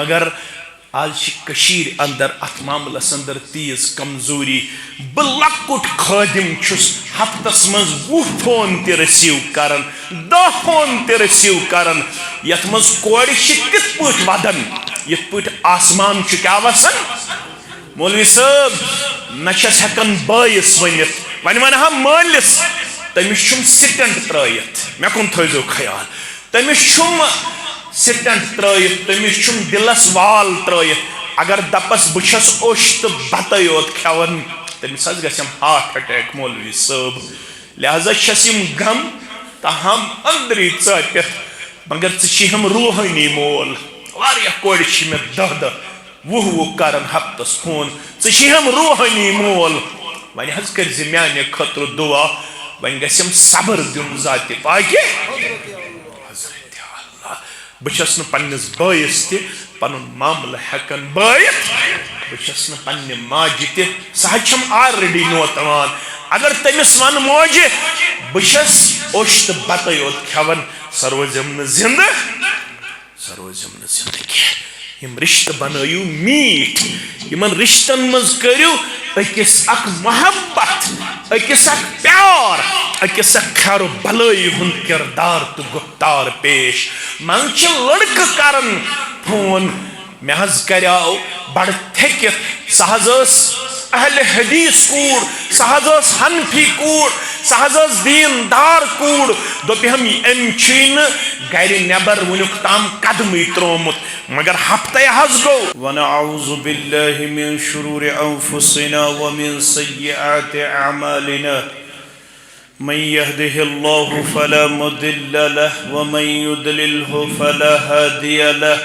مگر آج کشیر اندر ات معاملس اندر تیز کمزوری بلکٹ خادم چھس ہفتس مز 20 فون تی رسیو کرن 10 فون تی رسیو کرن یت مز کوڑ تت پٹ ودن یت پٹ آسمان کیا وسن مولوی صاحب نچس ہکن بائیس ونت ون ونہا مالس تمس چھم سٹنٹ ترائیت مے کن تھو خیال تمس چھم سٹنٹ ترائیت تمس چھم دلس وال ترائیت اگر دپس بچس اوش تو بتہ یوت کھیون تمس حظ گژھم ہارٹ اٹیک مولوی صاحب لہذا چھس یم غم تاہم اندری ژاپت مگر ژم روحانی مول واریاہ کورِ چھ مے 10 کرن ہفتس فون ژم روحانی مول ون حظ کر میانہ خطر دعا ون گژھم صبر دن ذات پاکہ حضرت اللہ بچس ن پنس بائیس تہ پن معاملہ ہیکن بائت بچس ن پنہ ماجہ تہ سہ چھم آلریڈی نوتوان اگر تمس ون موجہ بچس اوش تو بتہ یوت کھیون سہ روزم ن زندہ کینٛہہ یم رشتہ بنٲیو میٹھ یمن رشتن مز کریو اکس اک محبت اکس اک پیار اکس اک خیر و بلائی ہند کردار تو گفتار پیش من چھ لڑکہ کرن فون مے حظ کریاو بڑ تھکت سہ حظ اہل حدیث کوڑ سہ حظ حنفی کوڑ سہ حظ دیندار کوڑ دوپہم ام چھ گھر نبر ونیک تام قدمی ترومت مگر ہفتہ حظ گو ونعوذ باللہ من شرور انفسنا ومن سیئات اعمالنا من يهده الله فلا مضل له ومن يضلله فلا هادي له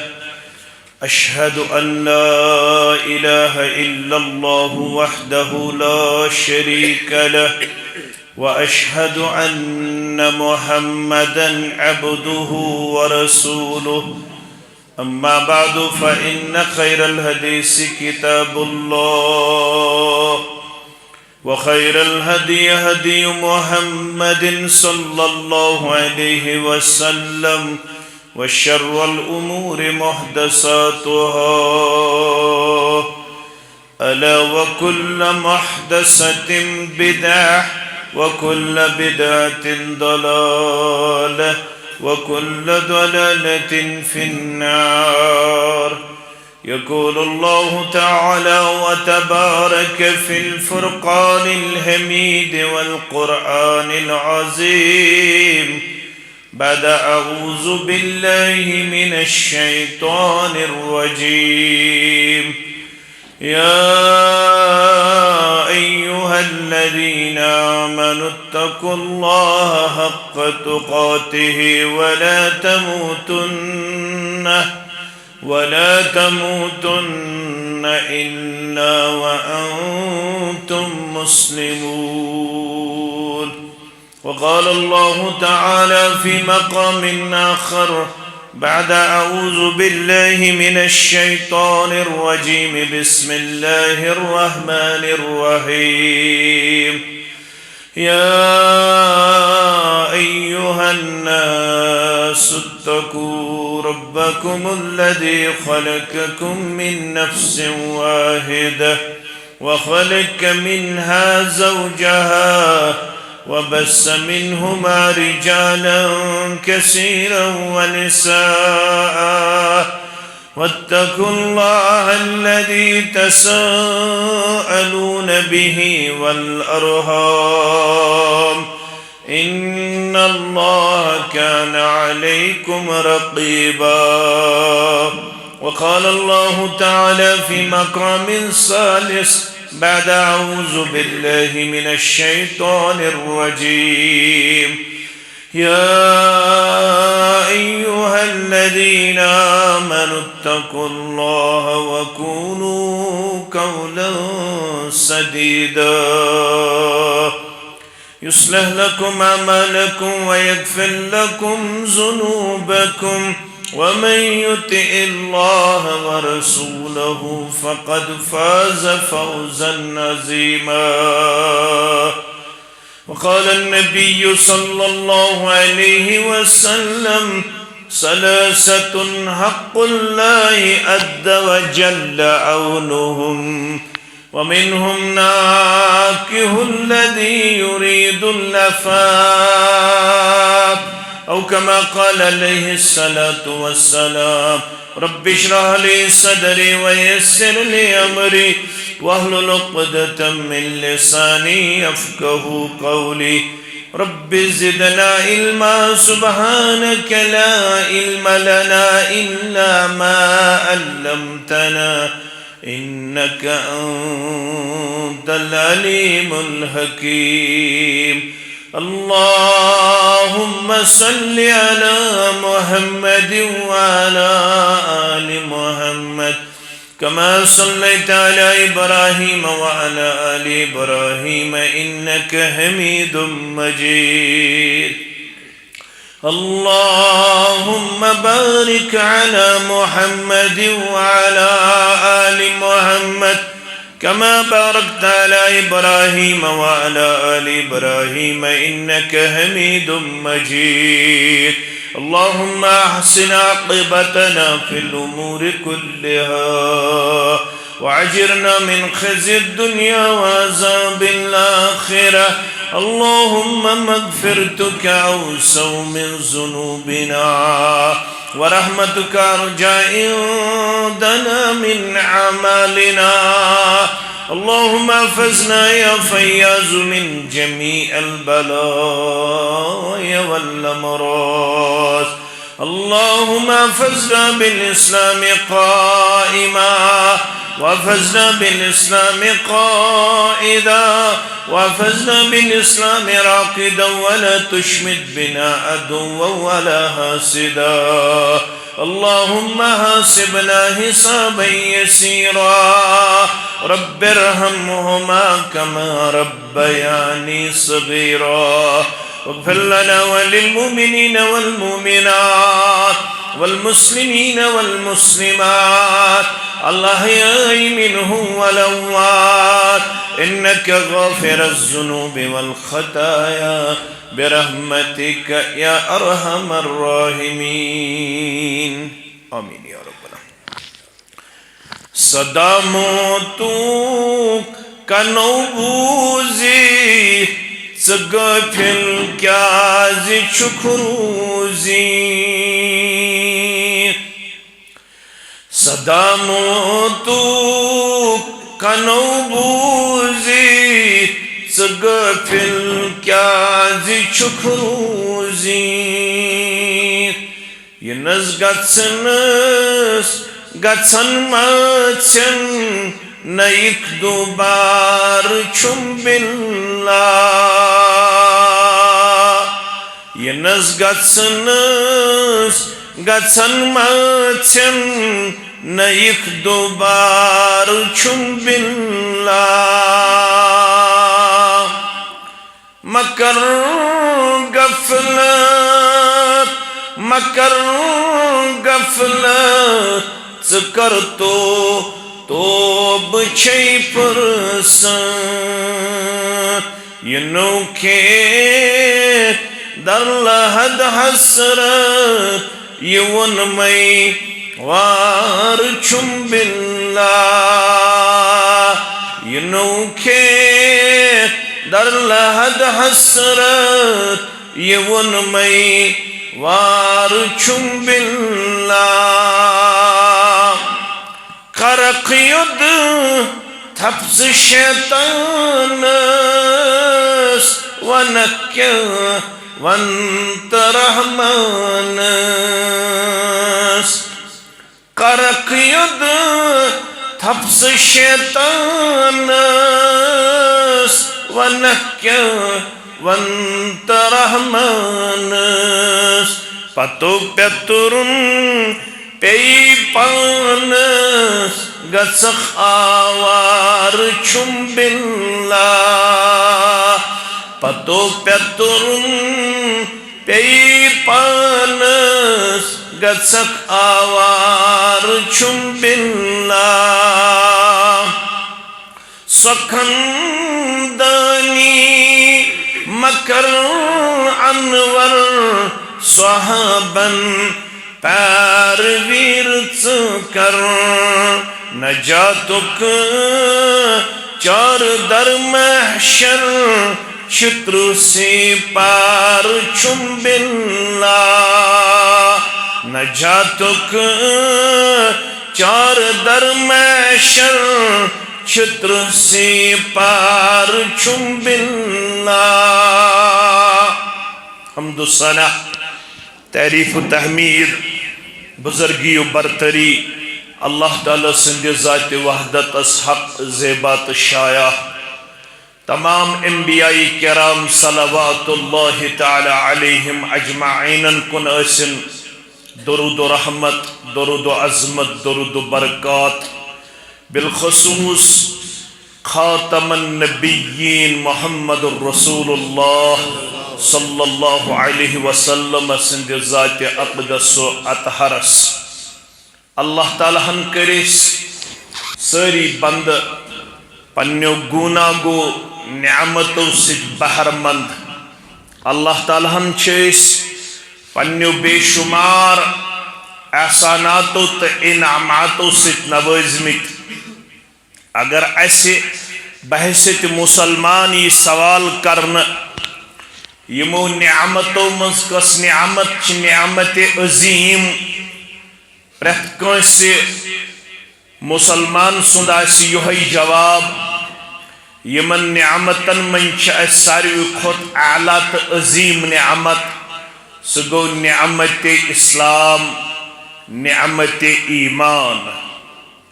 أشهد أن لا إله إلا الله وحده لا شريك له وأشهد أن محمدا عبده ورسوله أما بعد فإن خير الحديث كتاب الله وخير الهدي هدي محمد صلى الله عليه وسلم وشر الأمور محدثاتها ألا وكل محدثة بدعة وكل بدعة ضلالة وكل ضلالة في النار يقول الله تعالى وتبارك في الفرقان الحميد والقرآن العظيم بعد أعوذ بالله من الشيطان الرجيم يا أيها الذين آمنوا اتقوا الله حق تقاته ولا تموتن إلا وأنتم مسلمون وقال الله تعالى في مقام آخر بعد أعوذ بالله من الشيطان الرجيم بسم الله الرحمن الرحيم يا أيها الناس اتقوا ربكم الذي خلقكم من نفس واحدة وخلق منها زوجها وبث منهما رجالا كثيرا ونساء واتقوا الله الذي تساءلون به والأرحام إن الله كان عليكم رقيبا وقال الله تعالى في مقام ثالث بعد أعوذ بالله من الشيطان الرجيم يا أيها الذين آمنوا اتقوا الله وقولوا قولا سديدا يصلح لكم أعمالكم ويغفر لكم ذنوبكم ومن يطع الله ورسوله فقد فاز فوزا عظيما وقال النبي صلى الله عليه وسلم ثلاثة حق الله عز وجل عونهم ومنهم ناكه الذي يريد اللفاف أو كما قال عليه الصلاة والسلام رب اشرح لي صدري ويسر لي أمري واحلل عقدة من لساني يفقهوا قولي رب زدنا علما سبحانك لا علم لنا إلا ما علمتنا إنك أنت العليم الحكيم اللهم صل على محمد وعلى آل محمد كما صليت على إبراهيم وعلى آل إبراهيم إنك حميد مجيد اللهم بارك على محمد وعلى آل محمد كما باركت على إبراهيم وعلى آل إبراهيم إنك حميد مجيد اللهم أحسن عاقبتنا في الأمور كلها وعجرنا من خزي الدنيا وعذاب الآخرة اللهم مغفرتك أوسع من ذنوبنا ورحمتك أرجى عندنا من أعمالنا اللهم احفظنا يا فياض من جميع البلايا والأمراض اللهم احفظنا بالإسلام قائما واحفظنا بالإسلام قائدا واحفظنا بالإسلام راقدا ولا تشمت بنا عدوا ولا حاسدا اللهم حاسبنا حسابا يسيرا رب ارحمهما كما ربياني صغيرا واغفر لنا وللمؤمنين والمؤمنات والمسلمين والمسلمات الأحياء منهم والأموات إنك غافر الذنوب والخطايا برحمتك يا أرحم الراحمين آمين يا رب صدامتو كنوبوزي سغفل كازي شكروزي صدامتو كنوبوزي سغفل كازي شكروزي ينس غتسنس غتسن ماتسن نيك دوبار چمبلا ينس غتسنس غتسن ماتسن نيك دوبار چمبلا مکر غفلت مکر غفلت ذکر تو بچھئی پرسن ینو کے در لحد حسرت یون مئی وار چم باللہ ینو کے در لحد حسرت یون مئی وار چم باللہ قرق ید تبز شیطانس ونک وانت رحمانس قرق ید تبز شیطانس ونک وانت رحمانس پتو پیترن پی پانس گسخ آوار چم باللہ پتو پیترن پی پانس گسخ آوار چم باللہ سکندانی مکر انور صحابن پیرویر کر نجاتک چار در محشر شتر سے پار چھم باللہ نجاتک چار در محشر چھتر سے پار چھم باللہ حمد و ثنا تعریف و تحمید بزرگی و برتری اللہ تعالیٰ سند ذات وحدت اس حق زیبات شایع تمام انبیاء کرام صلوات اللہ تعالی علیہم اجمعین کن اسن درود و رحمت درود و عظمت درود و برکات بالخصوص خاتم النبیین محمد الرسول اللہ صلی اللہ علیہ وسلم سند ذات اقدس و اطہرس اللہ تعالیٰ ہن کرس ساری بند پنیو گوناگو نعمتو ست بہرمند اللہ تعالیٰ ہن چیس پنیو بے شمار احساناتو تا انعاماتو ست نوازمت اگر ایسے بحثت مسلمان یہ سوال کرنا یمو نعمتو منز کس نعمت چھ نعمت عظیم پرت کنسی مسلمان سنداسی یوہی جواب یمن نعمتن من چھ ساروی خود اعلیٰ عظیم نعمت سگو نعمت اسلام نعمت ایمان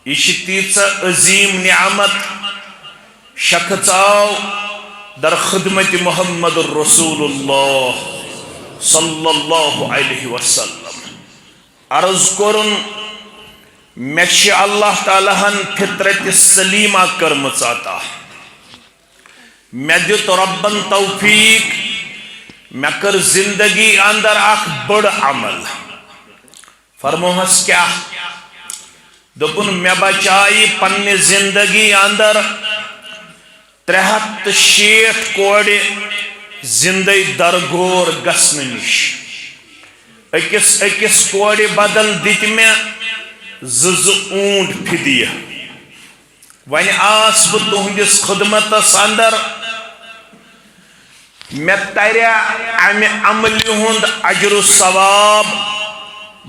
یہ تیسا عظیم نعمت شخص آو در خدمت محمد الرسول اللہ صلی اللہ علیہ وسلم عرض کرن میچ اللہ تعالیٰ ہن فطرت سلیمہ کرمچ آتا میں دیت ربن توفیق میں کر زندگی اندر اخ بڑ عمل فرموہس کیا دپن میں بچائی پنی زندگی اندر 360 کوڑے زندگی درگور گسن نش اکس کوڑے بدل دیت میں زز اونٹ پھدیہ وانی آس بہ تہندس خدمت اندر میں تریا امی عملی ہند اجر و ثواب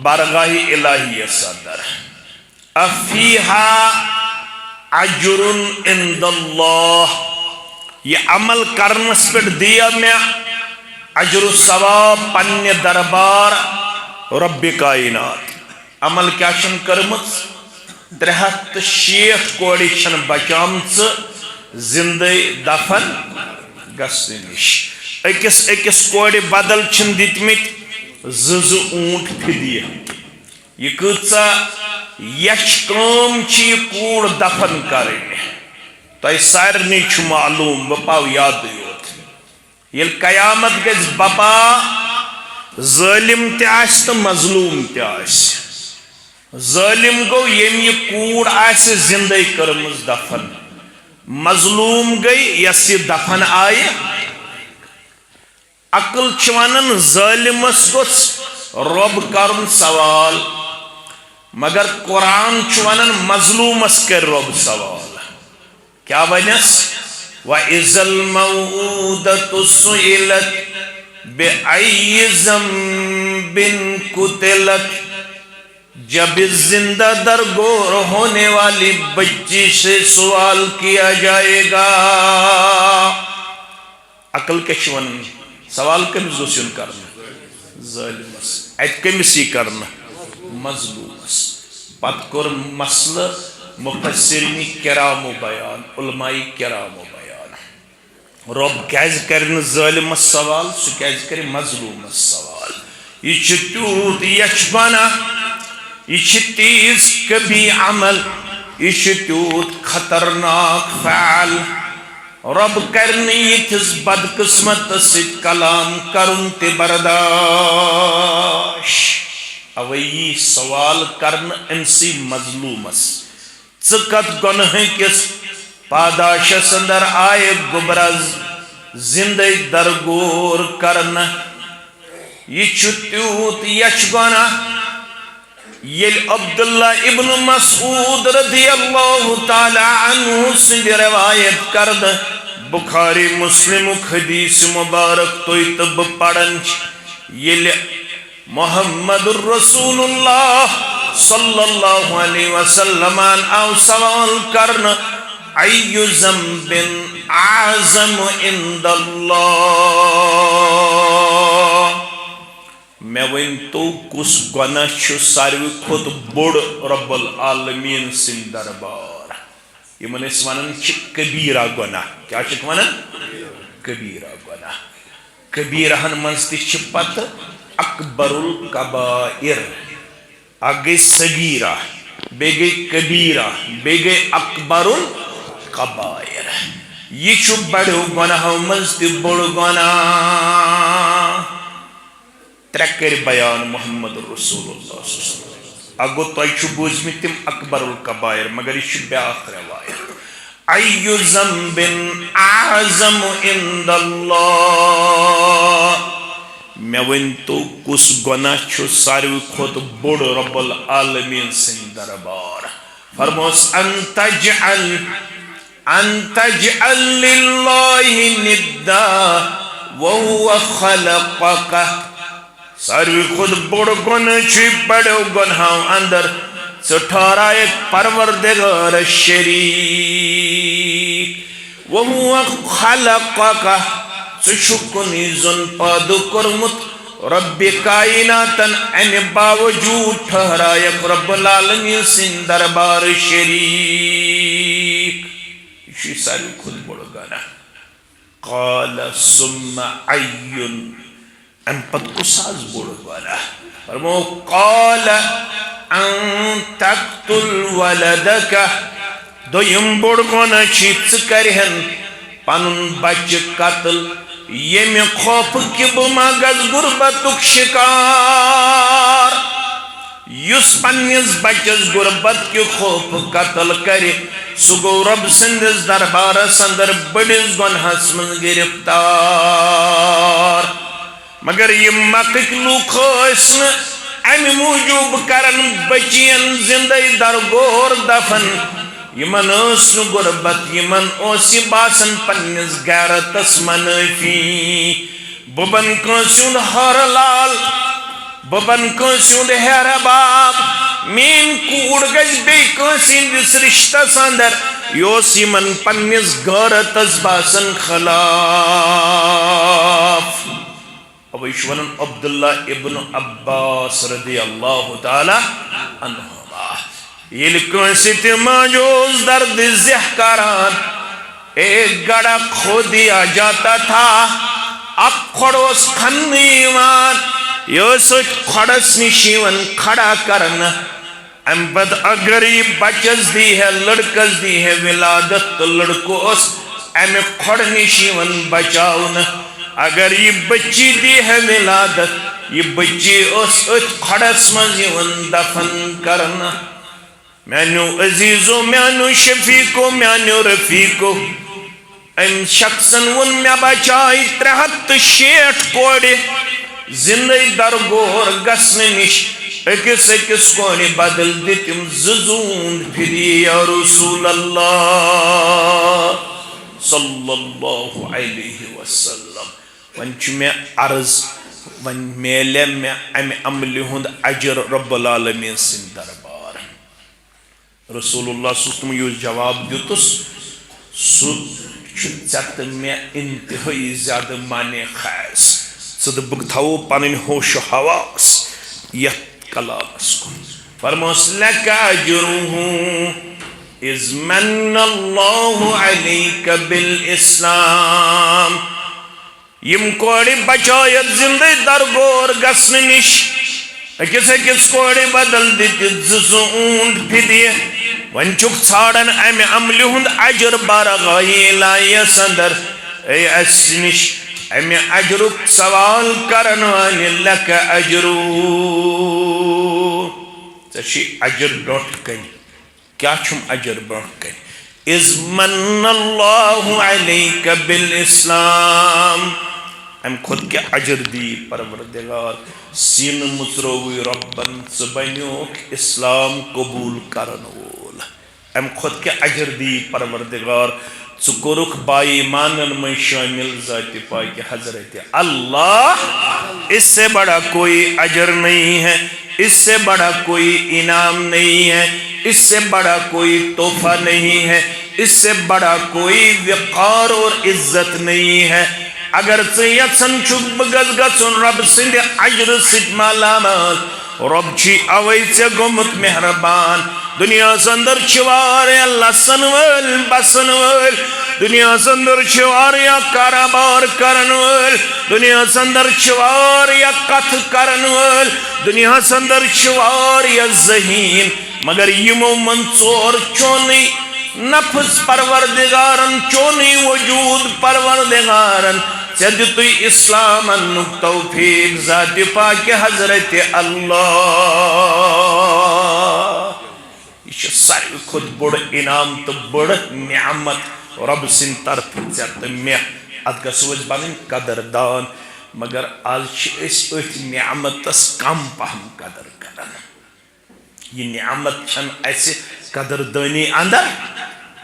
بارگاہ الہی صدر افیہا اجر عند اللہ یہ عمل کرنس پر دیا میں اجر و ثواب پنی دربار رب کائنات عمل کیا چھن کرمت 360 کوڑی چھن بچامت زندگی دفن گسن نش اکس کوڑی بدل چھن دیتمت زز اونٹ پھدیہ یہ کتسا یچ کام چی کوڑ دفن کریں تو یہ سارنی چھ معلوم بپاو یاد یوت یہ قیامت گز بپا ظالم تیاس تو مظلوم تیاس ظالم گو یم یہ کوڑ آس زندگی کرمز دفن مظلوم گئی یس یہ دفن آئے عقل چوانن ظالمس گوس رب کرن سوال مگر قرآن چوانن مظلومس کر رب سوال کیا ونس وَإِذَا الْمَوْءُودَةُ سُئِلَتْ بِأَيِّ ذَنبٍ قُتِلَتْ جب زندہ درگور ہونے والی بچی سے سوال کیا جائے گا عقل کشون سوال کمس گوسن کرنا ظالمس ات کمسی کرنا مظلومس پت کور مسئلہ مفسرین کرام و بیان علماء کرام و بیان رب کیز کرن ظالمس سوال سو کیز کر مظلومس سوال یہ چتوت یچبانا یہ تیز کبھی عمل یہ تیوت خطرناک فعل رب کرنی تس بدقسمت ست کلام کرن تے برداش اوئی سوال کرن انسی مظلومس چکت گنہ کس پاداش سندر آئے گبرز زندگی درگور کرن یہ تیوت یچ گنہ یل عبداللہ ابن مسعود رضی اللہ تعالی عنہ سند روایت کرد بخاری مسلم حدیث مبارک توی تب پڑھن یل محمد الرسول اللہ صلی اللہ علیہ وسلم آو سوال کرن ای ذنب اعظم عند اللہ میں ون تو کس گناہ چھ ساروی کھت بوڑ رب العالمین سن دربار یمن اس ونن چھ کبیرہ گناہ کیا چھ ونن کبیرہ گناہ کبیرہن منز تہ چھ پتہ اکبر الکبائر اگ گئی صغیرہ بے گئی کبیرہ بے گئی اکبر الکبائر یہ چھ بڑو گناہ منز تہ بوڑ گناہ ترکر بیان محمد رسول اللہ صلی اللہ علیہ وسلم اگو تو ایچو بوزمی تم اکبر الکبائر مگر ایچو بیاخ روایت ای ذنب اعظم عند اللہ میں ون تو کس گناہ چھو ساروی کھوت بڑ رب العالمین سن دربار فرموس ان تجعل للہ ندا وهو خلقک ساروی خود بڑ گناہ چھ بڑو گناہوں اندر ٹھہرا ایک پروردگار شریک وہو خلقک سشکنی زن پادو کرمت رب کائناتن ان باوجود ٹھہرا ایک رب العالمین سن دربار شریک اسی ساروی خود بڑ گناہ قال ثم عین ان پت کو ساز بوڑ والا فرمو قال ان تقتل ولدک دویم بوڑ گونا چیت کرہن پنن بچ قتل یم خوف کی بماغز غربتک شکار یس پنیز بچس غربت کی خوف قتل کرے سگو رب سندس دربار سندر بڑیز گناہس من گرفتار مگر یہ مکک لوک اسن امی موجوب کرن بچین زندگی درگور دفن یمن اسن غربت یمن اوسی باسن پنیز غیرتس منفی ببن کنسیون ہر لال ببن کنسیون ہر باب مین کوڑ گج بے کنسین جس رشتہ ساندر یوسی من پنیز غیرتس باسن خلاف اب ایشونن عبداللہ ابن عباس رضی اللہ تعالی عنہما یہ لکھن تی ماجوز درد زہ کران ایک گڑا کھو دیا جاتا تھا اب کھڑوس کھنیوان یہ سوچ کھڑس نشیون کھڑا کرنا ام بد اگر یہ بچز دی ہے لڑکز دی ہے ولادت لڑکو اس ام کھڑ نشیون بچاؤن اگر یہ بچی دی ہے ولادت یہ بچی اس کھڑس مزیون دفن کرنا میانو عزیزو میانو شفیقو میانو رفیقو ام شخصن ون میں بچائی 360 کوڑے زندگی درگور گسن نش اکس اکس کوڑے بدل دیتیم ززون پھری یا رسول اللہ صلی اللہ علیہ وسلم ونچ میں عرض ون میلے میں امی عملی ہند عجر رب العالمین سن دربار رسول اللہ صلی اللہ علیہ وسلم یہ جواب دیتس چت میں انتہائی زیادہ معنی خیز صد بگتھاو پانین ہوش و حواس یت کلامس کو فرموس لکا اجرہوں اذ من اللہ علیک بالاسلام یم کوڑی بچایت زندگی درگور گسن نش اکس اکس کوڑی بدل دیت ززونڈ پھدیے ونچک ژھاڑن امی عملی ہند عجر بارغائی لائی سندر اے اس نش امی عجرک سوال کرن وانی لک عجرو تشی عجر ڈوٹ کنی کیا چھم عجر ڈوٹ کنی اذ من اللہ علیک بالاسلام ام خود کیا اجر دی پروردگار سین متروی ربن بنیوک اسلام قبول کرن وول ام خود کیا اجر دی پروردگار ثکورک بائی مانن میں شامل ذات پاک حضرت اللہ. اس سے بڑا کوئی اجر نہیں ہے، اس سے بڑا کوئی انعام نہیں ہے، اس سے بڑا کوئی تحفہ نہیں ہے، اس سے بڑا کوئی وقار اور عزت نہیں ہے. اگر یژھان چھُکھ بہٕ گژھٕ گژھُن رب سٕنٛدِ اجرٕ سۭتۍ مالا مال، رب چھی اوے ژےٚ گوٚمُت مہربان. دنیاہس اندر چھِ واریاہ لسن وٲلۍ بسن وٲلۍ، دنیاہس اندر چھِ واریاہ کاروبار کرن وٲلۍ، دنیاہس اندر چھِ واریاہ کتھٕ کرن وٲلۍ، دنیاہس اندر چھِ واریاہ ذہین، مگر یمو من ژور چونٕے نفس پروردگارن چونٕے وجود پروردگارن ژےٚ دِتُے اسلام انُک توفیق ذات پاک حضرت اللہ. یہ چھُ ساروی کھۄتہٕ بوٚڑ انعام تہٕ بٔڑ نعمت رب سٕنٛدِ طرفہٕ ژےٚ تہٕ مےٚ. اتھ گژھو أسۍ بنٕنۍ قدردان، مگر آز چھِ أسۍ أتھۍ نعمتس کم پہم قدر کران. یہ نعمت چھنہٕ اسہِ قدردٲنی اندر.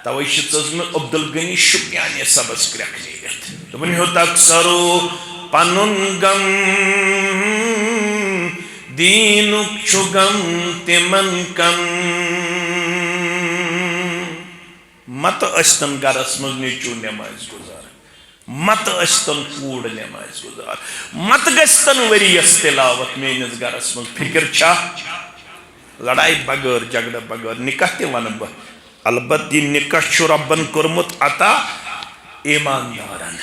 توے چھِ ژٕز مےٚ عبدالغنی شُپیانی سبس کرٛٮ۪کھ نیرِتھ دوٚپُن ہیوٚت اکثرو پنُن غم دیٖنُک چھُ غم تِمن کم. متہٕ ٲسۍتن گرس منٛز نیٚچوٗ نٮ۪مازِ گُزار، متہٕ ٲسۍتن کوٗر نٮ۪مازِ گُزار، متہٕ گژھِ تن ؤرِیس تلاوت میٲنِس گرس منٛز. فکر چھا لڑائی بغٲر جگڑٕ بغٲر نکاح تہِ ونہٕ بہٕ. البتہ یہ نکاح چھُ ربن کوٚرمُت عطا ایماندارن.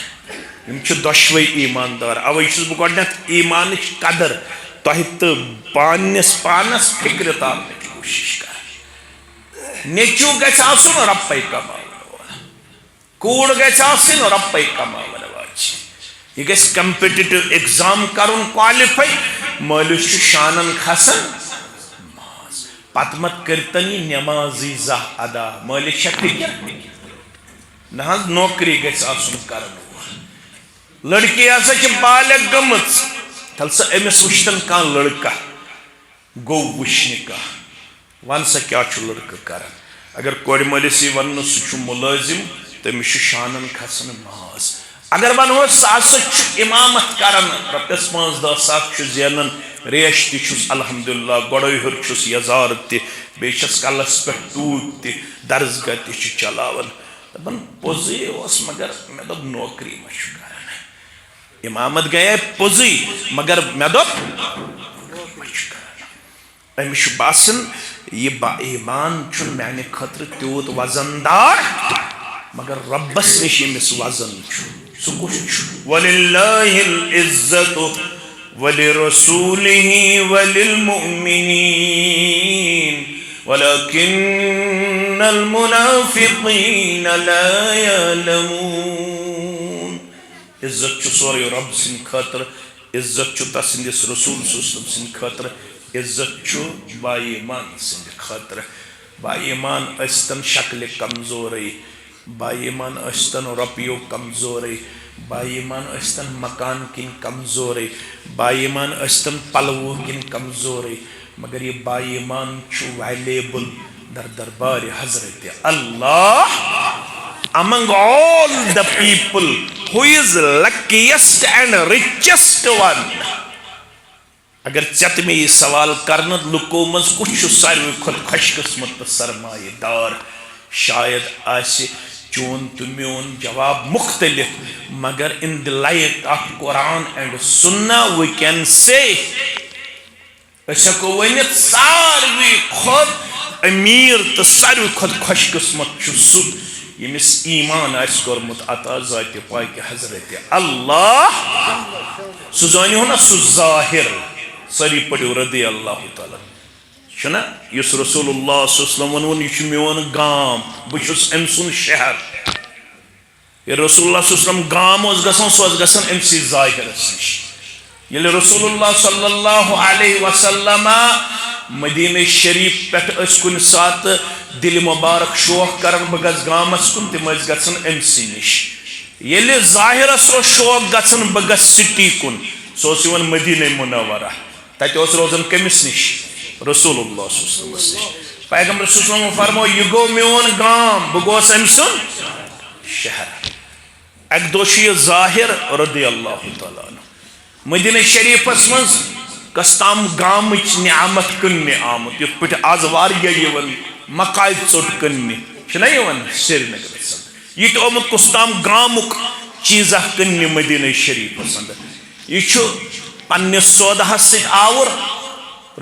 یم چھِ دۄشوے ایماندار. اوے چھُس بہٕ گۄڈنٮ۪تھ ایمانٕچ قدر تۄہہِ تہٕ پانس پانس فکرِ تارنٕچ کوٗشش کران. نیٚچوٗ گژھِ آسُن رۄپے کماون وول، کوٗر گژھِ آسٕنۍ رۄپے کماون واجہِ. یہِ گژھِ کمپٹیٹو ایگزام کرُن کالِفاے. مٲلِس چھُ شانن کھسان پتہٕ مت کٔرتن یہِ نٮ۪مازٕے زانٛہہ ادا. مٲلِس چھا فکر نہ حظ نوکری گژھِ آسُن کرن وول. لڑکی ہسا چھِ بالغ گٔمٕژ، تل سا أمِس وٕچھتن کانٛہہ لڑکہ گوٚو وٕچھنہِ کانٛہہ، ون سا کیٛاہ چھُ لڑکہٕ کران. اگر کورِ مٲلِس یی وننہٕ سُہ چھُ مُلٲزِم تٔمِس چھُ شانن کھسان ماز. اگر ونہوس سُہ ہسا چھُ امامت کران، رۄپیس 5-10 ساس چھُ زینان، ریش تہِ چھُس الحمدللہ، گۄڈے ہیوٚر چھُس یزار تہِ، بیٚیہِ چھس کلس پٮ۪ٹھ ٹوٗپۍ تہِ، درسگاہ تہِ چھُ چلاوان. دپان پوٚزُے اوس مگر مےٚ دوٚپ نوکری ما چھُ کران. امامت گٔیے پوٚزُے مگر مےٚ دوٚپ نوکری ما چھُ کران. أمِس چھُ باسان یہِ با ایمان چھُنہٕ میانہِ خٲطرٕ تیوٗت وزن دار، مگر رۄبس نِش ییٚمِس وزن چھُ سُہ کُس چھُ. وَلِلَّهِ الْعِزَّةُ وَلِرَسُولِهِ وَلِلْمُؤْمِنِينَ وَلَكِنَّ الْمُنَافِقِينَ لَا يَعْلَمُونَ. عزت چھُ سورُے رب سٕنٛدِ خٲطرٕ، عزت چھُ تسٕنٛدِس رسول سٕنٛدِ خٲطرٕ، عزت چھُ بائی ایمان سٕنٛدِ خٲطرٕ. بائی ایمان ٲسۍتن شکلہِ کمزورٕے، بائی ایمان ٲسۍتن رۄپیو کمزورٕے، بائی ایمان ٲسۍتن مکان کِنۍ کمزورٕے، بائی ایمان ٲسۍتن پلوو کِنۍ کمزورٕے، مگر یہ بائی ایمان چھُ ویلیبل در دربار حضرت اللہ. Among all the people, who is luckiest and richest one? اگر ژےٚ تہٕ مےٚ یہِ سوال کرنہٕ لُکو منٛز کُس چھُ ساروی کھۄتہٕ خۄش قٕسمت تہٕ سرمایہ دار، شاید آسہِ چون تہٕ میون جواب مختلف، مگر in the light of Quran and Sunnah we can say أسۍ ہٮ۪کو ؤنِتھ ساروی کھۄتہٕ أمیٖر تہٕ ساروی کھۄتہٕ خۄش قٕسمت چھُ سُہ ییٚمِس ایمان آسہِ کوٚرمُت عطا ذاتِ پاکہِ حضرت اللہ. سُہ زٲنِو نا سُہ ظٲہِر. سٲری پٔرِو رضی اللہ تعالیٰ. چھُنا یُس رسول اللہ صلی اللہ علیہ وسلم ووٚنُن یہِ چھُ میون گام، بہٕ چھُس أمۍ سُنٛد شہر. ییٚلہِ رسول اللہ صلی اللہ علیہ وسلم گام اوس گژھان سُہ اوس گژھان أمسٕے ظٲہِرس نِش. ییٚلہِ رسول اللہ صلی اللہ علیہ وسلم مدینہ شریف پٮ۪ٹھ ٲسۍ کُنہِ ساتہٕ دِلہِ مُبارک شوق کران بہٕ گژھٕ گامس کُن، تِم ٲسۍ گژھان أمسٕے نِش. ییٚلہِ ظاہرس اوس شوق گژھان بہٕ گژھٕ سٹی کُن سُہ اوس یِوان مدیٖنہ منورہ تتہِ اوس روزان کٔمِس نِش رسول اللہ صلی اللہ علیہ وسلم نِش پیغمبر صلی اللہ علیہ وسلم فرمو یہِ گوٚو میون گام بہٕ گوس أمۍ سُنٛد شہر اکہِ دۄہ چھُ یہِ ظاہر رضی اللہ تعالیٰ عنہ مدیٖنہ شریٖفس منٛز کس تام گامٕچ نعمت کٕننہِ آمُت یِتھ پٲٹھۍ آز واریاہ یِوان مکاے ژوٚٹ کٕننہِ چھُنہ یِوان سرینگرس انٛدر یہِ تہِ آمُت کُس تام گامُک چیٖزا کٕننہِ مدیٖنہ شریٖفس انٛدر یہِ چھُ پننِس سودہس سۭتۍ آوُر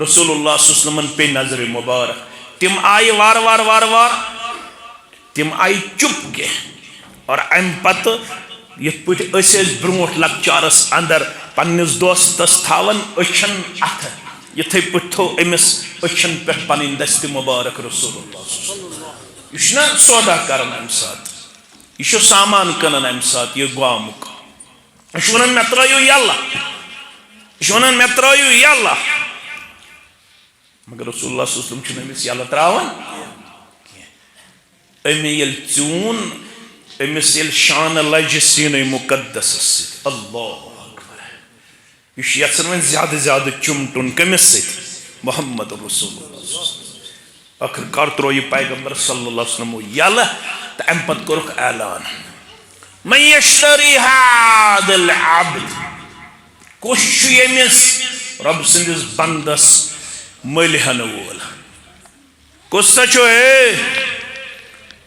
رسول اللہ صلی اللہ علیہ وسلم پے نظرِ مبارک تِم آیہِ وارٕ وارٕ وارٕ وارٕ تِم آیہِ چُپ کینٛہہ اور امہِ پتہٕ یِتھ پٲٹھۍ أسۍ ٲسۍ برٛونٛٹھ لۄکچارس انٛدر پننِس دوستس تھاوان أچھن اتھٕ یِتھٕے پٲٹھۍ تھوٚو أمِس أچھن پٮ۪ٹھ پنٕنۍ دستہِ مبارک رسول اللہ صلی اللہ علیہ وسلم یہِ چھُنہ سودا کران امہِ ساتہٕ یہِ چھُ سامان کٕنان امہِ ساتہٕ یہِ گامُک یہِ چھُ ونان مےٚ ترٲیِو یلہٕ یہِ چھُ ونان مےٚ ترٲیِو یلہٕ مگر رسول اللہ صلی اللہ علیہ وسلم چھُنہٕ أمِس یلہٕ تراوان کینٛہہ أمۍ ییٚلہِ ژیوٗن أمِس ییٚلہِ شانہٕ لجہِ سیٖنَے مُقدسس سۭتۍ اللہ اکبر یہِ چھُ یژھان وۄنۍ زیادٕ زیادٕ چُمٹُن کٔمِس سۭتۍ محمد رسول اللہ ٲخٕر کار ترٛوو یہِ پیغمبر صلی اللہ علیہ وسلمو یلہٕ تہٕ امہِ پتہٕ کوٚرُکھ اعلان من یشتری هذا العبد کُس چھُ ییٚمِس رۄب سٕنٛدِس بندس مٔلۍ ہٮ۪نہٕ وول کُس سا چھُ ہے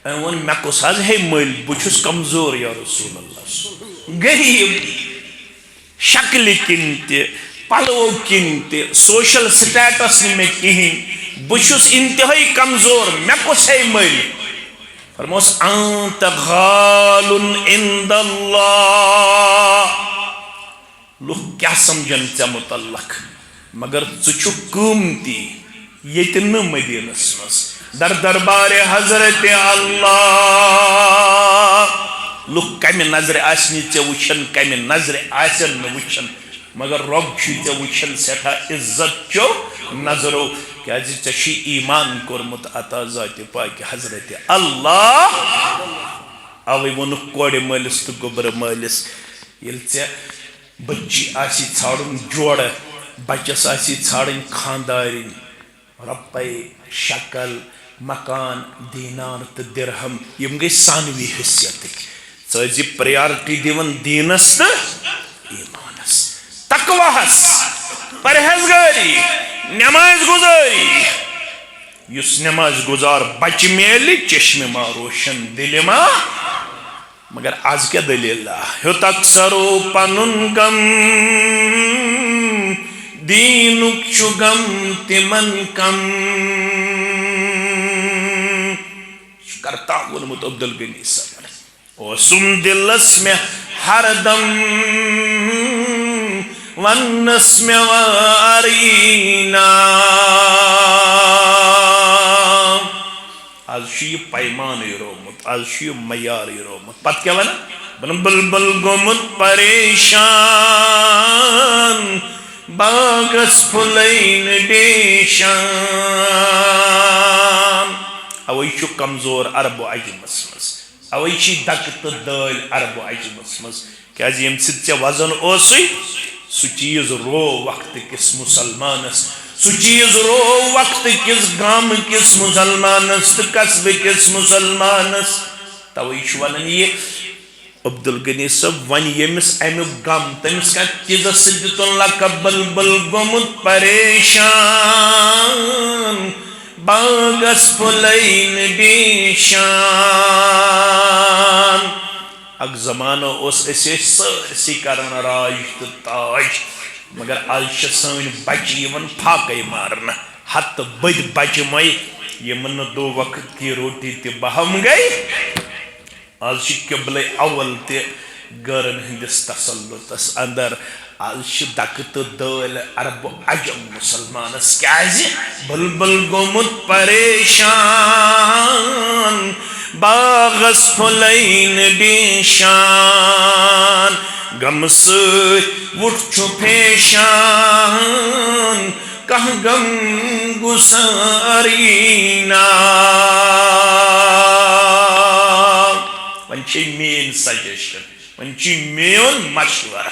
أمۍ ووٚن مےٚ کُس حظ ہے مٔلۍ بہٕ چھُس کمزور یا رسول اللہ غریٖب شکلہِ کِنۍ تہِ پلو کِنۍ تہِ سوشل سٹیٹس نہٕ مےٚ کِہیٖنۍ بہٕ چھُس انتہٲیی کمزور مےٚ کُس ہے مٔلۍ فرموس انت غال عند اللہ لُکھ کیٛاہ سمجھن ژےٚ متعلق مگر ژٕ چھُکھ قۭمتی ییٚتہِ نہٕ مدیٖنس منٛز در دربارِ حضرت اللہ لُکھ کمہِ نظرِ آسنہِ ژےٚ وٕچھن کمہِ نظرِ آسن نہٕ وٕچھن مگر رۄب چھُے ژےٚ وٕچھن سٮ۪ٹھاہ عزت چو نظرو کیٛازِ ژےٚ چھُے ایمان کوٚرمُت عطا ذاتِ پاکہِ حضرت اللہ اوے ووٚنُکھ کورِ مٲلِس تہٕ گوٚبرٕ مٲلِس ییٚلہِ ژےٚ بچی آسی ژھانڈُن جوڑٕ بچس آسی ژھانڈٕنۍ خاندارِنۍ رۄپے شکل مکان دینار تہٕ درہم یِم گٔے ثانوی حیثیتٕکۍ ژٕ ٲسۍ زِ پریارٹی دِوان دیٖنس تہٕ ایمانس تقواہس پرہیزگٲری نماز گزٲری یُس نماز گزار بچہِ میلہِ چشمہِ ما روشن دِلہِ ما مگر آز کیٛاہ دٔلیٖلا ہیوٚت اکثرو پنُن غم دیٖنُک چھُ غم تِمن کم کرتا ووٚنمُت عبدالغنی صٲبن اوسُم دِلس مےٚ ہردم وننس مےٚ واریٖنا آز چھُ یہِ پیمانٕے روومُت آز چھُ یہِ معیارٕے روومُت پتہٕ کیٛاہ ونان ونان بلبل گوٚمُت پریشان باغس پھُلے نہٕ ڈیشان اوے چھُ کمزور عربو عجمس منٛز اوے چھِ دکہٕ تہٕ دٲلۍ عربو عجمس منٛز کیٛازِ ییٚمہِ سۭتۍ ژےٚ وزن اوسُے سُہ چیٖز رو وقتہٕ کِس مُسلمانس سُہ چیٖز رو وقتہٕ کِس گامہٕ کِس مُسلمانس تہٕ قصبہٕ کِس مُسلمانس توے چھُ ونان یہِ عبدالغنی صٲب وۄنۍ ییٚمِس امیُک غم تٔمِس کتھ چیٖزس سۭتۍ دِتُن لقب بلبل گوٚمُت پریشان باغس پھُلے نہٕ ڈیشان اکھ زمانہٕ اوس أسۍ ٲسۍ سٲرسٕے کران راج تہٕ تاج مگر آز چھِ سٲنۍ بچہِ یِوان پھاکے مارنہٕ ہتہٕ بٔدۍ بچہِ مے یِمن نہٕ دو وقت کی روٹی تہِ بہم گٔے آز چھِ قبلے اول تہِ گرن ہٕنٛدِس تسلُطس اندر آز چھِ دکہٕ تہٕ دٲلۍ عربو عجم مُسلمانس کیٛازِ بلبل گوٚمُت پریشان باغس پھُلے نہٕ ڈیشان غمہٕ سۭتۍ وُٹھ چھُ پھیشان کانٛہہ غم گُسٲریٖنا وۄنۍ چھے میٲنۍ سجشن ونچی میون مشور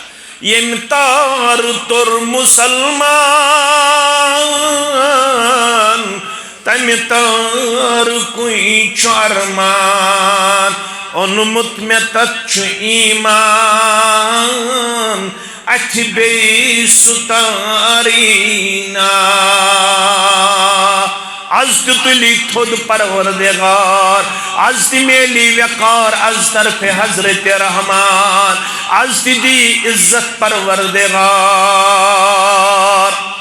یم تار تر مسلمان تم تار کوئی چارمان اونمت میں تچ ایمان اتھ بے ستارینا از تلی تھود پروردگار از میلی وقار از طرف حضرت رحمان از دی عزت پروردگار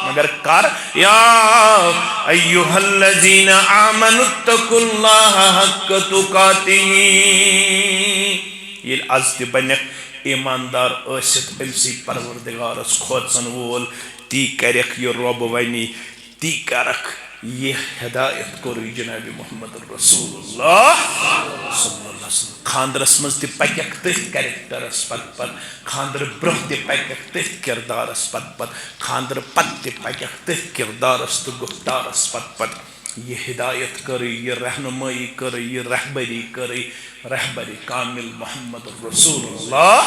مگر کر یا ایوہ الذین آمنوا اتقوا اللہ حق تقاتہ یہ از تی بنک ایماندار اسد امسی پروردگارس کھوچن وول تی کرک یہ رب ونی تی کرک یہ ہدایت کوری جناب محمد رسول اللہ صلی اللہ علیہ وسلم خاندرس مز تی پکیک تیت کریکٹرس پت پت خاندر برہ تی پکیک تیت کردارس پت پت خاندر پت تی پکیک تیت کردارس تو گفتارس پت پت یہ ہدایت کری یہ رہنمائی کری یہ رہبری کری رہبری کامل محمد رسول اللہ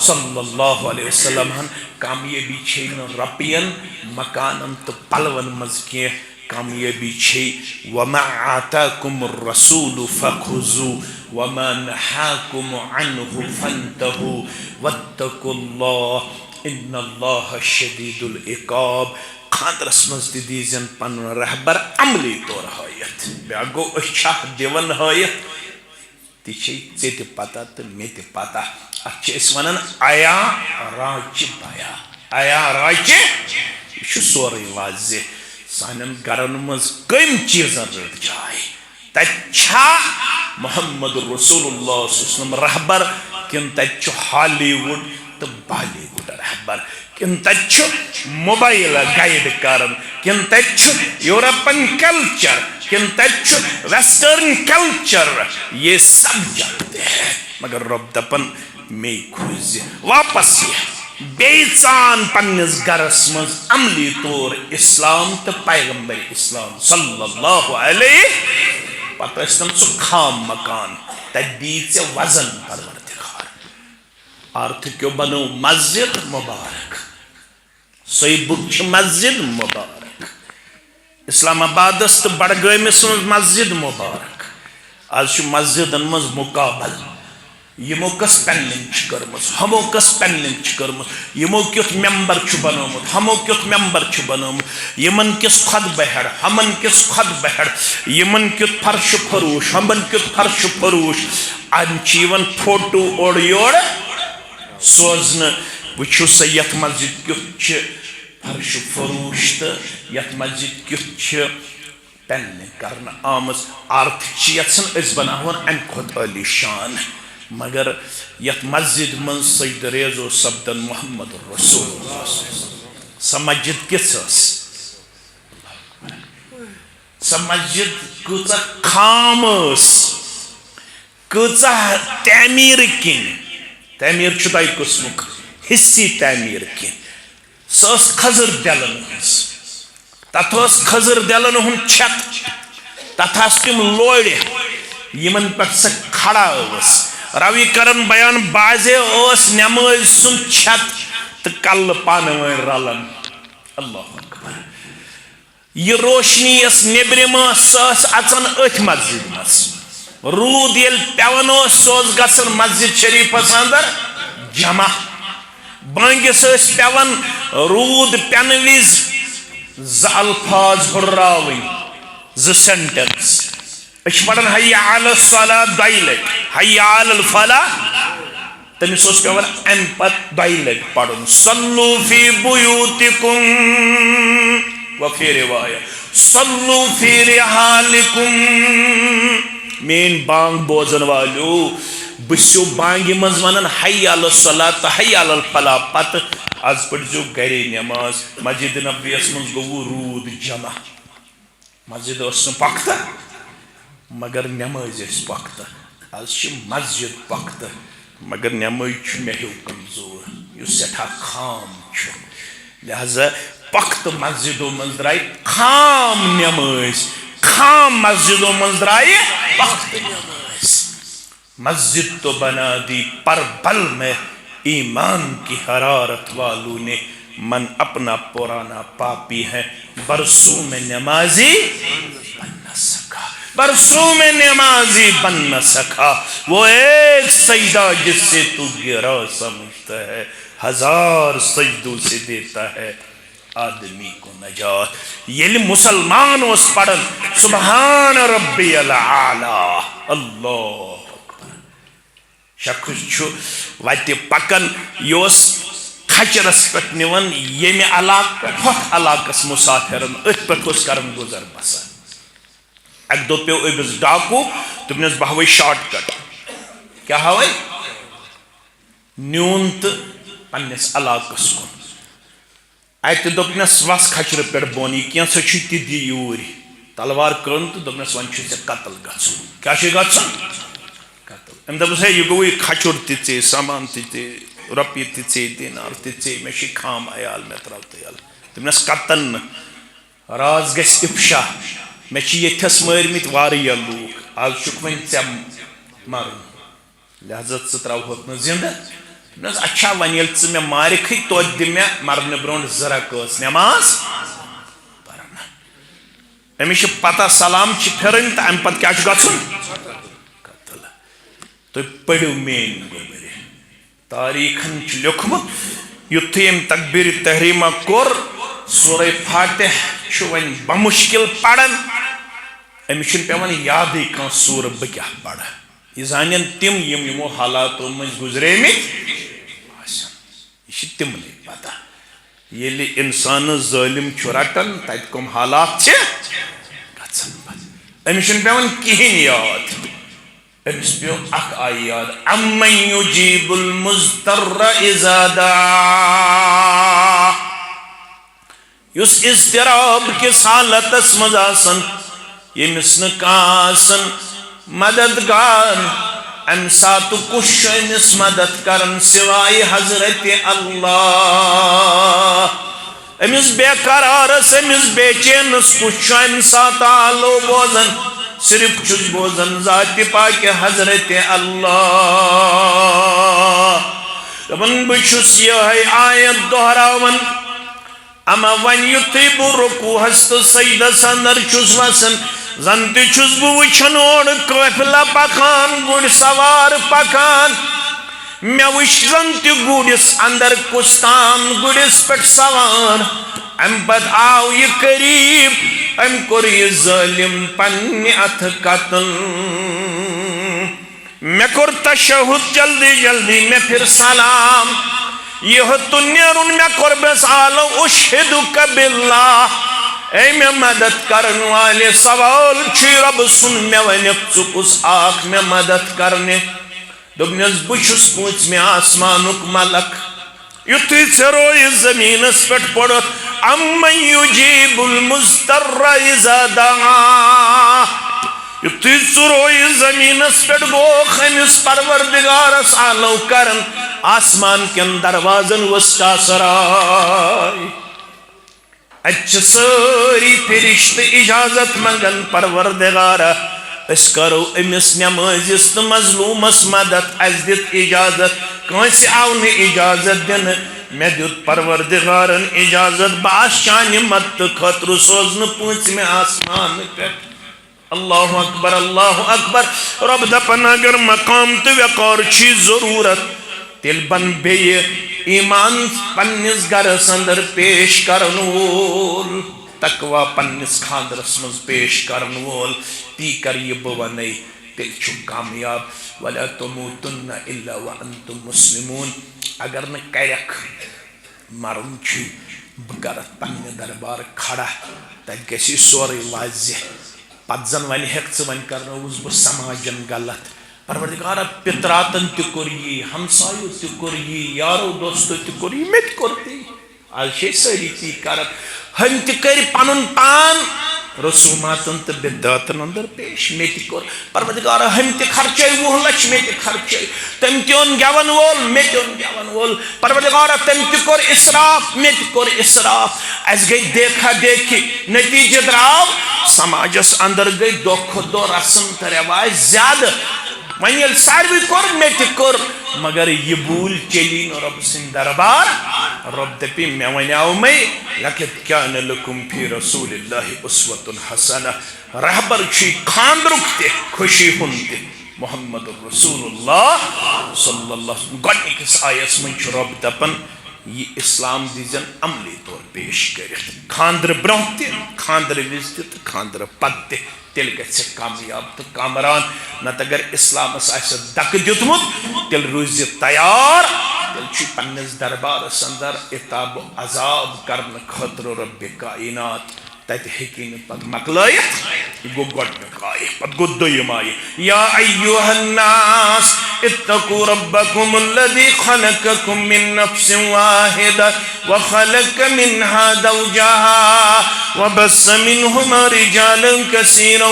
صلی اللہ علیہ وسلم کامیابی چھین رپین مکانن تو پلون مزکی کامیابی چھے وَمَا آتَاكُمُ الرَّسُولُ فَخُذُوا وَمَا نَحَاكُمُ عَنْهُ فَانْتَهُوا وَاتَّقُوا اللَّهَ إِنَّ اللَّهَ شَدِيدُ الْعِقَابِ خاندرس مز دیزن پن رہبر عملی طور ہایت بیا گو اچھا دیون ہایت تی چھے تی پتا تو میں تی پتا اچھے اس ونن آیا راچ بایا آیا راچ یہ سوری واضح سانن گرن مز کم چیزن رد جائے تچھا محمد رسول اللہ صلی اللہ علیہ وسلم رہبر کن تچھو ہالی ووڈ تو بالی ووڈ رہبر کن تچھو موبائل گائیڈ کرن کن تچھو یورپن کلچر کن تچھو ویسٹرن کلچر یہ سب جانتے ہیں مگر رب دپن میں کھوزی واپس یہ بیچان پنیز گرس مز عملی طور اسلام تو پیغمبر اسلام صلی اللہ علیہ پتہ استن سو خام مکان تدید سے وزن پروردگار آرتھ کیوں بنو مسجد مبارک سوئی بچ مسجد مبارک اسلام آباد است بڑگٲمِس منٛز مسجد مبارک آز چھُ مسجدن منٛز مقابل یمو کس پینلنگ چھ کرمز ہمو کس پینلنگ چھ کرمز یمو کیت ممبر چھ بنومت ہمو کیت ممبر چھ بنومت یمن کس خد بہڑ ہمن کس خد بہڑ یمن کیت فرش فروش ہمن کیت فرش فروش انچیون فوٹو اوڑ یوڑ سوزن وچھو سے یت مسجد کیت چھ فرش فروش تا یت مسجد کیت چھ پینلنگ کرنا آمز آرتھ چیتسن اس بناون ان خود علی شان مگر یت مسجد من سید ریزو سبدن محمد رسول اللہ سا مسجد کس سا مسجد کچھ خام کچھ تعمیر کن تعمیر چھتائی قسمک حصی تعمیر کن ساس خضر دلن ہنس تتھاس خضر دلن ہن چھت تتھاس تم لوڑے یمن پت سا کھڑا ہوس روی کرن بیان بازے اوس نماز سن چھت تو کل پانوائن رلن اللہ اکبر یہ روشنی اس نبرم ساس اچن ات مسجد مس رود یل پیون سوز گسن مسجد شریف اندر جمع بانگس پیون رود پین وز ز الفاظ ہراوین ز سینٹنس اچھ پڑھن حیا علی الصلاة دائلٹ حیا علی الفلاح تمہیں سوچ پیور ام پت دائلٹ پڑھن صلو فی بیوتکم وفی روایہ صلو فی رحالکم مین بانگ بوزن والو بسیو بانگی مزمانن حیا علی الصلاة حیا علی الفلاح پت از پڑھ جو گھری نماز مسجد نبوی اسمن گو رود جمع مسجد اسم پاکتا مگر نماز اس وقت آج مسجد وقت مگر نماز مہو کمزور یہ سٹھا خام لہذا وقت مسجدوں منظرائی خام نماز خام مسجدوں منظرائی وقت نماز مسجد تو بنا دی پر بل میں ایمان کی حرارت والوں نے، من اپنا پرانا پاپی ہے برسوں میں نمازی بن نہ سکا، برسوں میں نمازی بن نہ سکا، وہ ایک سجدہ جس سے تو گرا سمجھتا ہے، ہزار سجدوں سے دیتا ہے آدمی کو نجات۔ یہ مسلمان اس پڑھن سبحان ربی العالی، اللہ شخص چھو وتی پکن یوس کھچرس پٹ نون یمہ علاقہ ہوت علاقس مسافرن ات پٹ اس کرن گزر بسان۔ اک دو پیو ابس ڈاکو دپنس بہ ہوئی شارٹ کٹ، کیا ہوئی نیون تو پنس علاقس کن، ات دپنس وس کھچر پٹ بون یہ کی سا چھ تی دی یور تلوار کرن تو دپنس ون چھ ژے قتل گژھن، کیا چھ گژھن قتل۔ ام دپس ہے یہ گوئی کھچر تے سامان تے رپی تے دینار تے میں چھ خام عیال میں تراو تیال، دپنس قتل راز گژھِ افشا، میں چھ یتھس مارمت واریاہ لوک، آز چھک ون ژے مرن لہذا ژٕ تراوہوک نہٕ زندہ۔ دپنس اچھا ون ییٚلہِ ژٕ مےٚ مارکھٕے توتہِ دِ مےٚ مرنہٕ برونٛٹھ زٕ رکٲژ نماز پرنہٕ۔ أمِس چھِ پتہ سلام چھِ پھرٕنۍ تہٕ امہِ پتہٕ کیٛاہ چھُ گژھُن قتل۔ تُہۍ پٔرِو میٲنۍ گوٚبرِ، تاریٖخن چھُ لیوٚکھمُت یُتھُے أمۍ تکبیٖرِ تحریٖمہ کوٚر سورہ فاتح چھُ وۄنۍ بمشکل پران، أمِس چھُنہٕ پیوان یادٕے کانٛہہ سورہ بہٕ کیٛاہ پرٕ، یہ زانن تم یم یمو حالاتو مز گزریمت آسن، یہ چھ تمنے پتہ ییٚلہِ انسان ظالم چھُ رٹان تتہِ کم حالات چھِ گژھان پتہٕ، أمِس چھُنہٕ پیوان کہیٖنۍ یاد، أمِس پیو اکھ آیہِ یاد امن یجیب المضطر اذا دعا، یُس اضطراب کس حالتس مز آسان ییٚمِس نہٕ کانٛہہ آسان مددگار، ام سات کش امس مدد کرن سوائے حضرت اللہ، امس بے قرارس امس بے چینس کش ام سات آلو بوزن، صرف چھس بوزن ذات پاک حضرت اللہ۔ دپن بچھس یہ آیت دہراون، اما ون یتھے بہ رکوعس تو سجدس اندر چھس وسن، زن تہ چھس بہ وچھان اور قافلہ پکان گُڑ سوار پکان، مے وچھ زن تہ گُڑس اندر کُستان گُڑس پٮ۪ٹھ سوار، ام پت آو یہ قریب، ام کور یہ ظالم پنہ اتھ قتل، مے کور تشہد جلدی جلدی میں پھر سلام، یہ تو نیرن میں کور بس آلو اشہدک باللہ، اے میں مدد کرن والے سوال چھ رب سن میں ونک ژٕ کُس آکھ میں مدد کرنے، دوٚپنس بہٕ چھُس پوٗنٛژمہِ آسمانُک ملک، یُتھُے ژےٚ رویہِ زمیٖنس پٮ۪ٹھ پوٚرُتھ امن یجیب المضطر اذا دعا، یُتھُے ژٕ رویہِ زمیٖنس پٮ۪ٹھ گوکھ أمِس پروردگارس آلو کرن، آسمان کٮ۪ن دروازن وسطا سراے، اچھ ساری فرشت اجازت منگن پروردگارا اس کرو امس نمازس تو مظلومس مدد، اس دت اجازت، کانسی آو نہ اجازت دن، میں دیت پروردگارن اجازت، باش شان مت خطر سوزن پوٗنٛژمہِ آسمان پٮ۪ٹھ۔ اللہ اکبر اللہ اکبر، رب دپن اگر مقام تو وقار چھی ضرورت تیل بن بیٚیہِ ایمان پننس گرس اندر پیش کرن وول، تقوی پننس خاندرس مز پیش کرن وول، تی کر یہ بہ ونے تیل چھُ کامیاب۔ ولا تموتن الا وانتم مسلمون، اگر نہ کرکھ مرن چھ بہ کرتھ پننہ دربار کھڑا، تتہ گژھی سورے واضح، پتہ زن ون ہیک ژٕ ون کرنووُس بہ سماجن غلط، پروردگارا پتراتن تہ کور یی، ہمسایو تہ کور یی، یارو دوستو تہ کور یی، مے تہ کور تی، آز چھ ساری تی کران، ہم تہ کر پنن پان رسوماتن تہ بدعاتن اندر پیش، مے تہ کور پروردگارا ہم تہ خرچے 20 لچھ مے تہ خرچے، تم تہ اون گیون وول مے تہ اون گیون وول، پروردگارا تم تہ کور اسراف مے تہ کور اسراف، اس گئی دیکھا دیکھی، نتیجہ دراو سماجس اندر گئی دۄہ کھۄتہٕ دۄہ رسم تہ رواج زیادہ، ون یل ساروی کور مے تہ کور مگر یہ بھول چلی نہ رب سن دربار رب دپی مے ونیاو مے لقد کان لکم فی رسول اللہ اسوۃ حسنہ رہبر چھ خاندرک تہ خوشی ہند تہ محمد رسول اللہ صلی اللہ علیہ وسلم گۄڈنِکِس آیس من چھ رب دپان یہ اسلام دیزن عملی طور پیش کرت خاندر برونہ تہ خاندر وز تہ خاندر پتہ تہ تیل گژھِ کامیاب تو کامران نت اگر اسلامس آسہِ دکہ دیتمت تیل روزِ تیار تیل چھ پننس دربارس اندر عتاب عذاب کرنے خاطر رب کائنات تت ہیکہ پت مکلائت یہ گو گۄڈنیُک آیہ پت گو دوٚیِم آیہ یا ایُّہا الناس اتقوا ربکم الذی خلقکم من نفس واحدہ وخلق منها زوجها وبث منهما رجالا كثيرا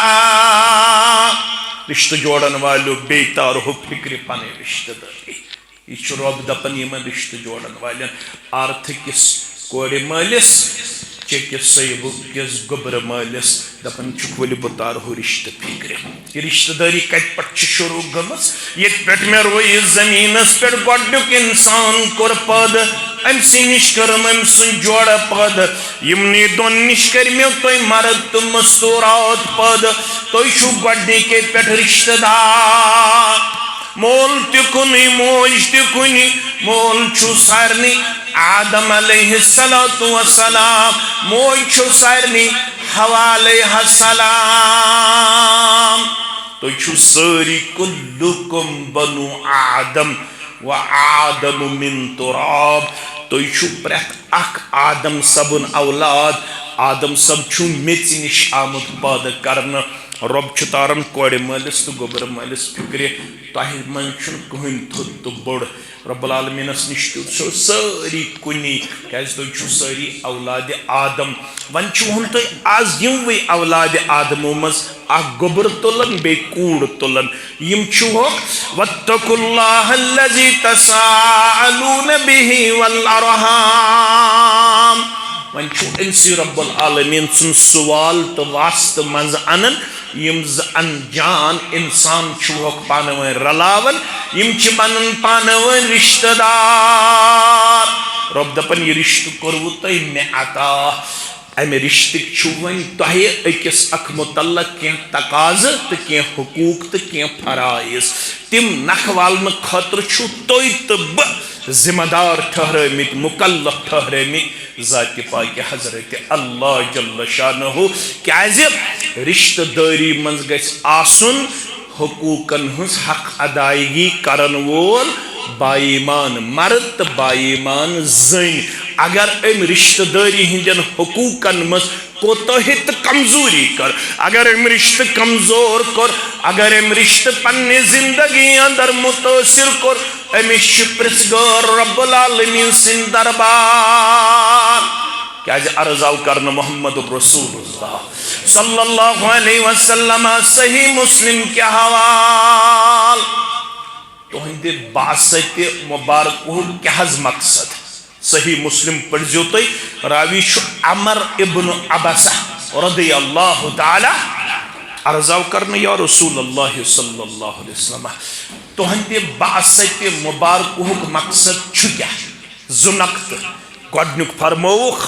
ونساء رشتہ جوڑن والو بیتار ہو فکر پنے رشتہ داری یہ چھ رب دپن یمن رشتہ جوڑن والن آرتھ کس کورِ مالس چکس سیبو کس گبر مالس دپن چھ ول بتار ہو رشتہ فکر یہ رشتہ داری کت پٹ شروع گمس یہ پٹ میں روئی زمینس پہ گۄڈنیُک انسان کور پد ام سی نش کرم ام سن جوڑ پد یمنی دون نش کرمیو توی مرد تو مستورات پد توی چھو گۄڈنِکے پہ رشتہ دار مول تہ کنی موج تہ کنی مول چھو سارنی آدم علیہ السلام موج چھو سارنی حوا علیہ السلام تو چھو ساری کلکم بنو آدم و آدم من تراب تو چھو پرت اک آدم سبن اولاد آدم سب چھو میچ نش آمد پاد کرنا رب چھ تارن کورِ مالس تو گوبر مالس فکر تہ من چھن کہین تھد تو بڑ رب العالمینس نش چھو ساری کنی کیاز تُہۍ چھو ساری اولاد آدم ون چھون تُہۍ آز یموے اولاد آدمو مز اکھ گوبر تلن بے کوڑ تلن یم چھو واتقوا اللہ الذی تساءلون به والارحام ون چھو انسی رب العالمین سن سوال تو واسطہ مز انن یم انجان انسان چھوک پانوین رلاون یم چھ بنن پانوین رشتہ دار رب دپن یہ رشتہ کرو تھی میں عطا امہ رشتہ چھو ون تہ اکس اک متعلق کی تقاض تو کی حقوق تو کی فرائض تم نکھ والن خاطر چھو تھی تو ذمہ دار ٹھہرمت مکلف ٹھہرمت ذات پاک حضرت اللہ جل شانہ کیازِ رشتہ داری منز گژھِ آسن حقوقن ہنز حق ادائیگی کرن وول بائیمان مرد تو بائیمان زن اگر ام رشتہ داری ہندین حقوقن مز کوتاہی تو کمزوری کر اگر ام رشتہ کمزور کر اگر ام رشتہ پنی زندگی اندر متاثر کر امش پرسگار رب العالمین سن دربار کیازِ عرض آو کرنا محمد رسول اللہ صلی اللہ علیہ وسلم صحیح مسلم کے حوال تہندِ باست مبارک کیا حض مقصد صحیح مسلم پڑھزیو تی راوی شو عمر ابن عبسہ رضی اللہ تعالی عرض آو کرنا یا رسول اللہ صلی اللہ علیہ وسلم تہندِ باست مبارک مقصد چھو کیا زنقت گۄڈنیُک فرموخ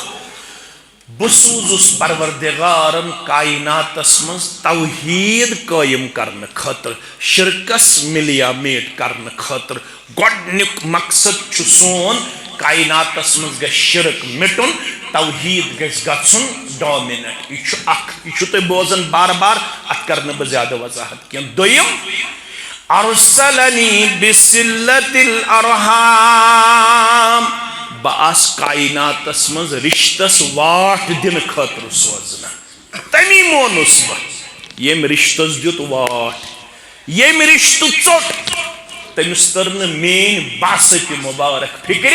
بسوزس پروردگارن کائناتس مز توحید قائم کرنے خاطر شرکس ملیا میٹ کرنے خاطر گۄڈنیُک مقصد چھُ سون کائناتس مز گژھِ شرک مٹن توحید گژھِ گژھن ڈومیننٹ یہ چھُ اکھ یہ چھُ تُہۍ بوزن بار بار اتھ کرنہٕ بہٕ زیادٕ وضاحت کینٛہہ دوٚیِم ارسلنی بصلۃ الارحام باس کائناتس مز رشتس واٹ دن خاطر سوزنا تمی مونس بہ یم رشتس دیت واٹ یم رشتہ ژوٹ تمس ترن مین باست مبارک فکر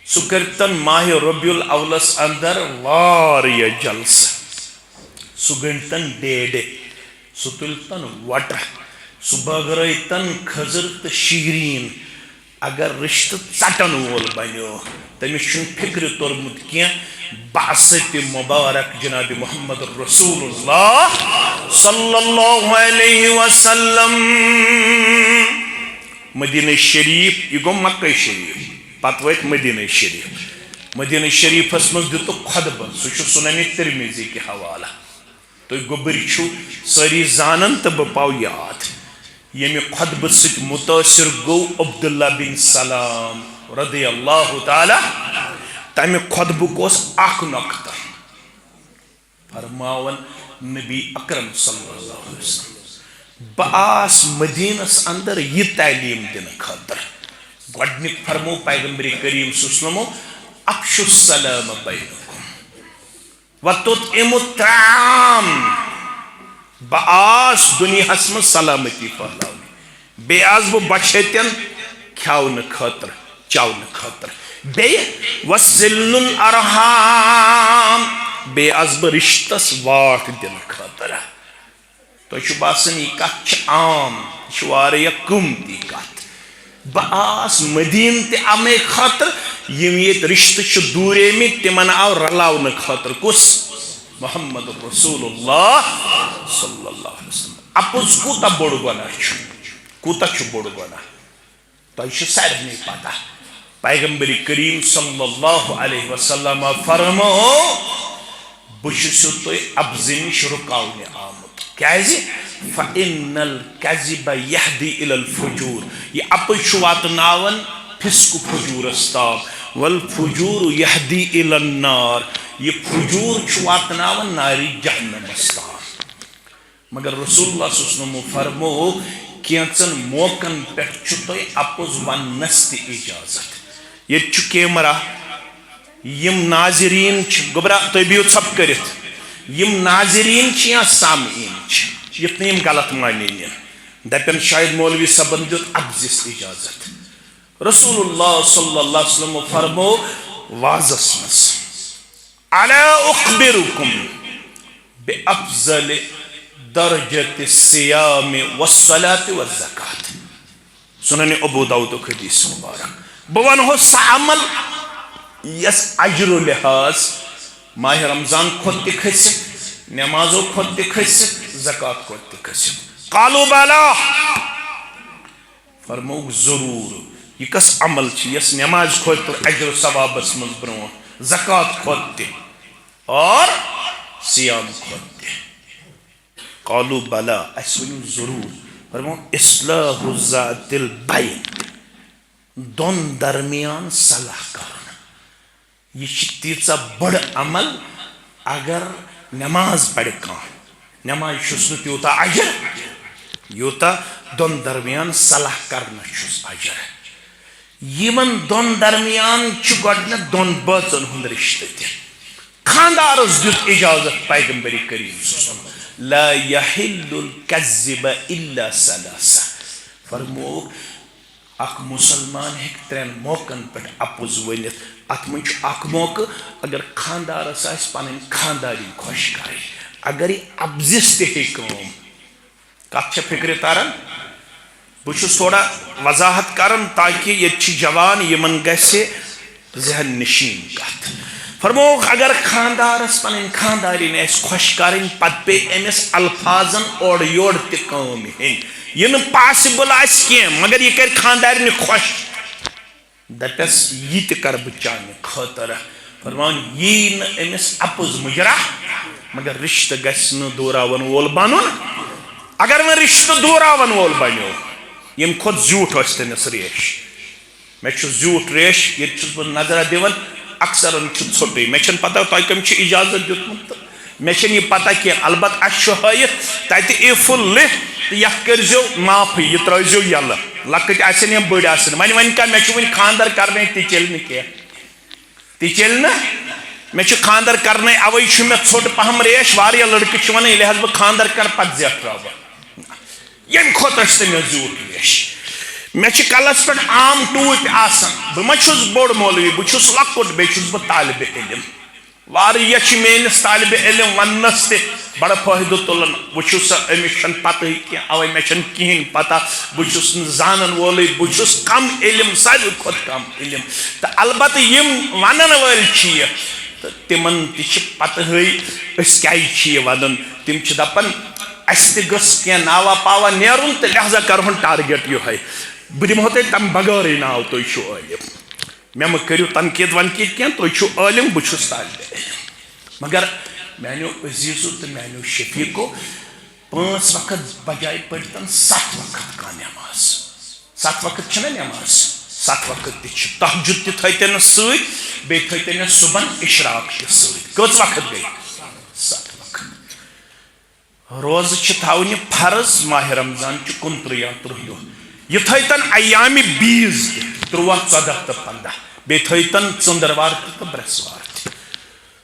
سہ کرتن ماہ ربیع الاولس اندر واریہ جلسہ سہ گنڈتن ڈیڈے سہ تلتن وٹہ سہ بٲگرٲیتن کھٔزٕر تہٕ شیٖریٖن اگر رشتہ ژٹن وول بنیو تمس چھُنہٕ فکر تورمُت کینٛہہ بعثت مبارک جناب محمد رسول اللہ صلی اللہ علیہ وسلم مدینہ شریف یہ گو مکہ شریف پتہ ویت مدینہ شریف اس مز دتو خطبہ سہ سنن ترمذی کے حوالہ تو گوبر چھو ساری زانن تو بہ پاو یاد یمی خطبہ ست متاثر گو عبداللہ بن سلام رضی اللہ تعالی تمہ خطبہ کوس اخ نقطہ فرماون نبی اکرم صلی اللہ علیہ وسلم باس مدینس اندر یہ تعلیم دن خاطر گۄڈنیُک فرمو پیغمبر کریم صلی اللہ علیہ وسلم افشوا السلام بینکم وتطعموا الطعام باس دنیا من سلامتی پھہلاونی بے آس بہ بچتن کھاون خاطر چاون خاطر بے وصل الارحام بے آس بہ رشتس واٹ دن خاطر تو چھ باسن یہ کت عام چھ واریاہ قیمتی کت باس مدین تے امے خاطر یم یت رشتہ چھ دورے میں تمن آو رلاون خاطر کس محمد رسول اللہ صلی اللہ علیہ وسلم اپز کوتا بڑ گناہ کوتا چھ بڑ گناہ تو یہ سارے پتہ پیغمبر کریم صلی اللہ علیہ وسلم فرمو بشسو تو ابزن نش رکاونے آمد کیازِ فإن الكذب يهدي إلى الفجور یہ اپز واتناون فسق فجورس تام والفجور يهدي إلى النار یہ فجور واتناون ناری جہنمس تام مگر رسول اللہ صلی اللہ علیہ وسلم فرمو کینچن موقعن پہ تو اپز ونس تہ اجازت یہ کیمرہ یم ناظرین گبرا تو بیو سب کرت یم ناظرین یا سامعین یت نیم غلط معنی دپن شاید مولوی صبن دیت ابزس اجازت رسول اللہ صلی اللہ علیہ وسلم فرمو واضح مس الا اخبرکم بافضل درجت الصیام والصلاة والزکاة سنن ابو داود حدیث مبارک بہ ونہو سہ عمل یس اجر و لحاظ ماہ رمضان کھت تہ کھست نمازو کھت تہ کھست زکات کھت تہ کھست قالوا بلا فرموک ضرور یہ کس عمل چھ یس نماز کھت تہ اجر و ثوابس من برون زکات کھت تہ اور سیام کھت تہ قالوا بلا اسونو ضرور فرمو اصلاح ذات البین دون درمیان صلاح کرن یہ تیژا بڑ عمل اگر نماز پڑھ کان نماز چھس نہ تیوتا اجر یوتا دون درمیان صلاح کرنا چھس اجر یمن دون درمیان چھ گۄڈنیٚتھ دون بٲژن ہُنٛد رشتہ تہ خاندارس دیت اجازت پیغمبر کریم صلی اللہ علیہ وسلم لا يحل الكذب الا ثلاثه فرمو اخ مسلمان ہیک ترین موقعن پہ اپز ونت ات من اخ موقع اگر خاندارس آس پن خانداری خوش کر اگر یہ ابزس تہ کم کت فکر تران بہ تھوڑا وضاحت کران تاکہ یہ جوان یمن گژھِ ذہن نشین کت فرمو اگر خاندارس پن خاندارین آس خوش کریں پتہ پہ امس الفاظن اور یور تہ کم ہن یہ پاسبل آس کی مگر یہ کر خاندارن خوش دپس یہ تہ کر بہ چانہ خاطر فرمان یہ امس اپز مجرا مگر رشتہ گژھِ نہ دوراون وول بنن اگر وہ رشتہ دوراون وول بنو یم کھت زیوٹھ ٲس تٔمِس ریش مے چھُ زیوٹھ ریش یہ چھُس بہ نظرہ دِوان اکثرن ژھوٹے مے چھن پتہ تۄہہِ کٔمۍ چھُ اجازت دیُتمُت مے چھن یہ پتہ کینٛہہ البتہ اسہِ چھُ ہٲیِتھ تتہِ ایفل لِتھ تہٕ یتھ کٔرزیو معافی یہ ترٲیزیو یلہٕ لۄکٕٹۍ آسن یا بٔڑۍ آسن وۄنۍ کیٛاہ مےٚ چھُ وٕنہِ خاندر کرنے تہِ چلہِ نہٕ کینٛہہ تہِ چلہِ نہٕ مےٚ چھُ خاندر کرنے اوے چھُ مےٚ ژھوٚٹ پہم ریش واریاہ لڑکہٕ چھِ ونان ییٚلہِ حظ بہٕ خاندر کرٕ پتہٕ زیٹھراو بہٕ ییٚمہِ کھۄتہٕ ٲس تٔمِس زیوٗٹھ ریش مےٚ چھِ کلس پٮ۪ٹھ عام ٹوٗپۍ آسان بہٕ ما چھُس بوٚڑ مولوی بہٕ چھُس لۄکُٹ بیٚیہِ چھُس بہٕ طالبہِ علم واریاہ چھِ میٲنِس طالبہِ علم وننس تہِ بڑٕ فٲیدٕ تُلان وٕچھِو سا أمِس چھنہٕ پتہٕے کینٛہہ اوے مےٚ چھنہٕ کِہیٖنۍ پتہ بہٕ چھُس نہٕ زانن وولٕے بہٕ چھُس کم علم ساروی کھۄتہٕ کم علم تہٕ البتہ یِم ونن وٲلۍ چھِ یہِ تمن تہ پتہی اس کیا ون تم دپان اس تہ گس کی ناوا پاوا نیرن تو لہذا کرہن ٹارگیٹ یہ بہ دمہو تۄہہِ تم بغٲرٕے ناو تُہۍ چھِو عٲلِم مےٚ مہ کٔرِو تنقیٖد ونقیٖد کینٛہہ تُہۍ چھِو عٲلِم بہٕ چھُس طالبہِ علم مگر میانیو عزیٖزو تہٕ میانیو شفیٖقو 5 وقت بجائے پٔرتن 7 وقت کانٛہہ نٮ۪ماز 7 وقت چھنہ نٮ۪ماز 7 وقت تہِ چھِ تہجُد تہِ تھٲیتنس سۭتۍ بیٚیہِ تھٲیتنس صُبحن اِشراق تہِ سۭتۍ کٔژ وقت گٔے 7 وقت روزٕ چھِ تھاوٕنہِ فرض ماہِ رمضان چھِ 29 یا 30 دۄہ یہ تھٲیتن ایامِ بیٖز تہِ 13 14 تہٕ 15 بیٚیہِ تھٲیتن ژٔنٛدٕروار تہِ تہٕ برٛٮ۪سوار تہِ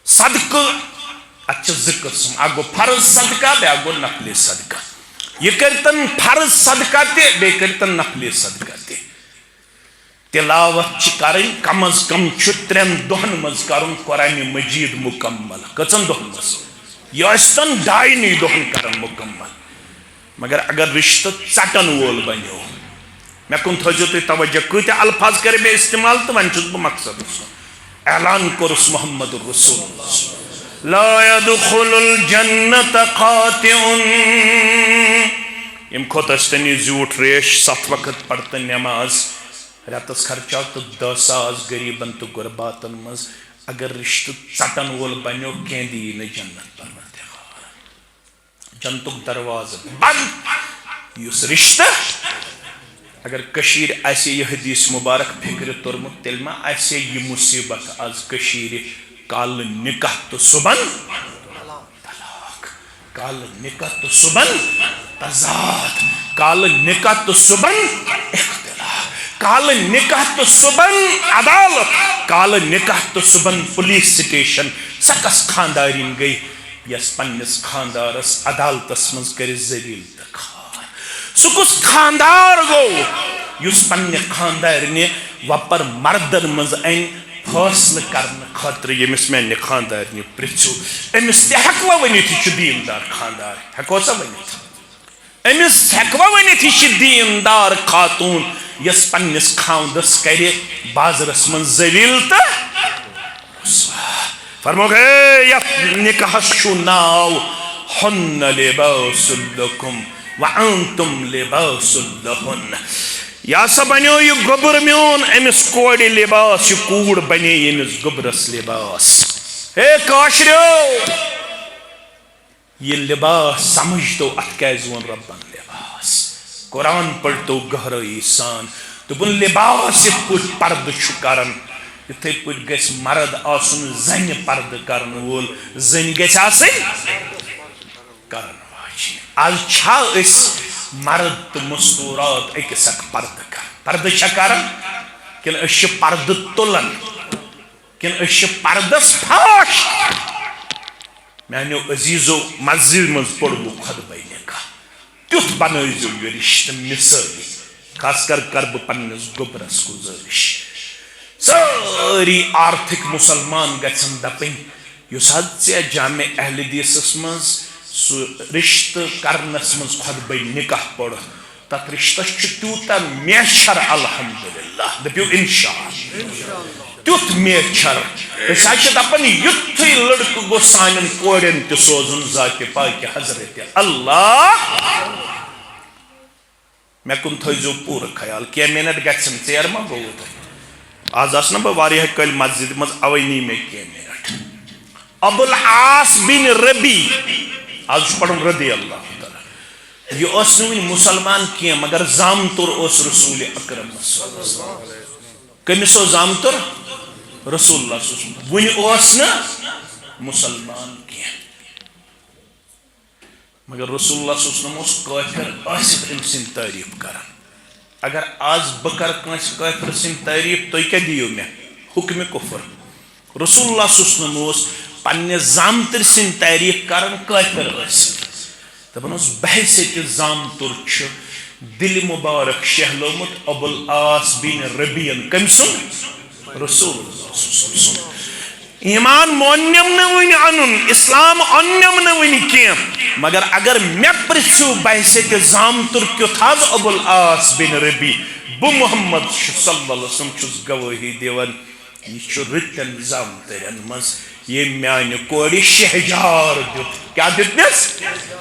صدقہٕ اتھ چھِ 2 قٕسم اکھ گوٚو فرض صدقہ بیٛاکھ گوٚو نفلی صدقہ یہ کٔرتن فرض صدقہ تہِ بیٚیہِ کٔرتن نفلی صدقہ تہِ تلاوت چھِ کرٕنۍ کم از کم چھُ 3 دۄہن منٛز کرُن قرآنِ مجیٖد مکمل کٔژن دۄہن منٛز یہ ٲسۍتن 2.5 دۄہن کرن مکمل مگر اگر رشتہٕ ژٹن وول بنیو مےٚ کُن تھٲیزیو تُہۍ توجہ کۭتیاہ الفاظ کرے مےٚ استعمال تہٕ وۄنۍ چھُس بہٕ مقصدس اعلان کوٚرُس محمد رسول اللہ لا يدخل الجنة قاطع یم کھوت استنی زیوٹھ ریش 7 وقت پڑتن نماز راتس خرچاو تو 10,000 غریبن تو غرباتن مز اگر رشتہ ژٹن وول بنیو کین دی نہ جنت پروردگار جنتک دروازہ بند یس رشتہ اگر کشیر ایسے یہ حدیث مبارک فکر ترمت تیل ما ایسے یہ مصیبت از کشیر کال نکاح تو صبح طلاق کال نکاح تو صبح تضاد کال نکاح تو صبح اختلاف کال نکاح تو صبح عدالت کال نکاح تو صبح پولیس سٹیشن سکس خاندارین گئی یس پنس خاندارس عدالتس مز کر ذلیل تخار سکس خاندار گو یس پنہ خاندارنہ وپر مردن مز این فاصلہ کرنے خاطر یمس میں خاندارنہ پرژھو امس تہ ہیکوا ونتھ یہ دیندار خاندار ہیکو سا ونتھ امس ہیکوا ونتھ یہ دیندار خاتون یس پنس خاندس کر بازرس من ذلیل تو فرمو گے یت نکاحس چھو ناو ہن لباس لکم وانتم لباس لہن یا سا بنیو یہ گبر میون امس کوڑی لباس یہ کوڑ بنے یمس گبرس لباس اے کاشریو یہ لباس سمجھ تو ات کیزون ربن لباس قرآن پڑھ تو گہرائی سان تو بن لباس یہ پوچھ پرد چھکارن یتھے پوچھ گیس مرد آسن زن پرد کرن وول زن گیس آسن کرن واجی آج چھا اس مرد تو مستورات ایک سک پرد کر پرد چھکارن کن اش پرد تلن کن اش پردس پھاش میانیو عزیزو مسجد مز پڑھو خطبہ نکاح تیوت بنائیزو یہ رشتہ مثالی خاص کر کرب پنس گبرس گزارش ساری آرتھک مسلمان گژھن دپن یس حد ژے جامع اہل حدیثس مز سو رشتہ کرنس مز خطبہ نکاح پڑھ تت رشتس تیوتا میچھر الحمدللہ دپیو انشاءاللہ تیوت میچھر اس آج دپن یتھے لڑکہ گو سانن کوڑن تہ سوزن ذات پاک حضرت اللہ میں کن تھوزو پور خیال کی منٹ گھن ژیر ما گو آز آس نا بہ واریاہ کل مسجد مز اوینی میں کی منٹ ابو العاص بن ربی آج پڑھن رضی اللہ تعالی یہ اس نوین مسلمان کی مگر زامتر اس رسول اکرم صلی اللہ علیہ وسلم کمسو زامتر رسول اللہ صلی اللہ علیہ وسلم ونی اس نا مسلمان کی مگر رسول اللہ صلی اللہ علیہ وسلم اس کافر آسف ان سن تعریف کرن اگر آج بکر کنس کافر سن تعریف تو کیا دیو میں حکم کفر رسول اللہ صلی اللہ علیہ وسلم پنہ زامتر سن تعریف کرن کافر آسف دپن اس بحثیت زامتر چھ دل مبارک شہلومت ابو العاص بن ربیعن کم سن رسول اللہ صلی اللہ علیہ وسلم ایمان مونیم نہ ونی انن اسلام انیم نہ ونی کیم مگر اگر میں پرچھو بحثیت زامتر کیت حض ابو العاص بن ربی بو محمد صلی اللہ علیہ وسلم چھس گواہی دیوان یہ چھ رتن زامترن مز یہ میانہ کوڑی شہجار دیت کیا دیتنس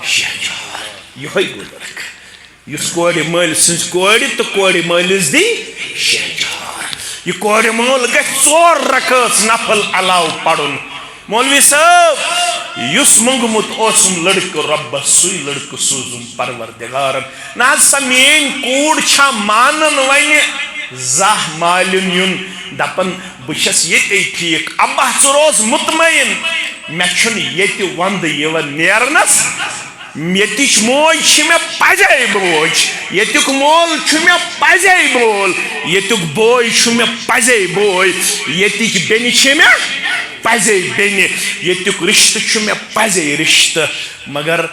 شہجار یہ لڑکہ اس کوڑی مل سن کوڑی تو کوڑی ملس دی شہجار یہ کوڑی مول گئی 4 رکعت نفل علاو پڑھن مولوی صاحب یس منگمت اوسم لڑکہ ربس سوی لڑکہ سوزم پروردگارن نا سا مین کوڑ چھا مانن ونہ زاہ مالن یون دپن بچس یہ ٹھیک ابا ث روز مطمئن مے چھن یہ وند یون نیرنس یتچ موج چھ مے پزے بوج یتک مول چھ مے پزے مول یتک بوے چھ مے پزے بوے یتچ بینی چھ مے پزے بینی یتک رشتہ چھ مے پزے رشتہ مگر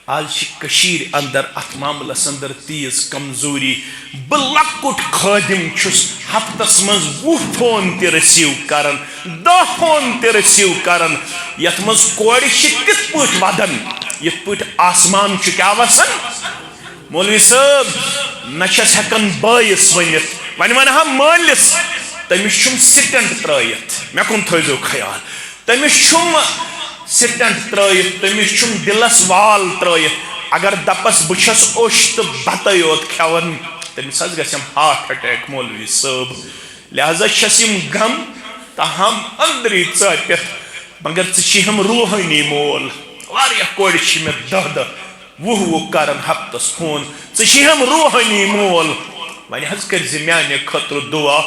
آج کشیر اندر ات معاملس اندر تیز کمزوری بلکٹ خادم چھس ہفتس مز 20 فون تی رسیو کرن 10 فون تی رسیو کرن یت مز کوڑ تت پٹ ودن یت پٹ آسمان چھ کیا وسن مولوی صاحب نچس ہکن بائیس ونت ون ونہا مالس تمس چھم سٹنٹ ترائیت مے کن تھوزو خیال تمس چھم سٹنٹ ترائیت تمس چھم دلس وال ترائیت اگر دپس بچس اوش تو بتائی یوت کھیون تمس حظ گژھم ہارٹ اٹیک مولوی صاحب لہذا چھس یم غم تاہم اندری ژاپتھ مگر ژھم روحانی مول واریاہ کورِ چھ مے 10 کرن ہفتس فون ژھم روحانی مول ون حظ کرزِ میانہ خاطر دعا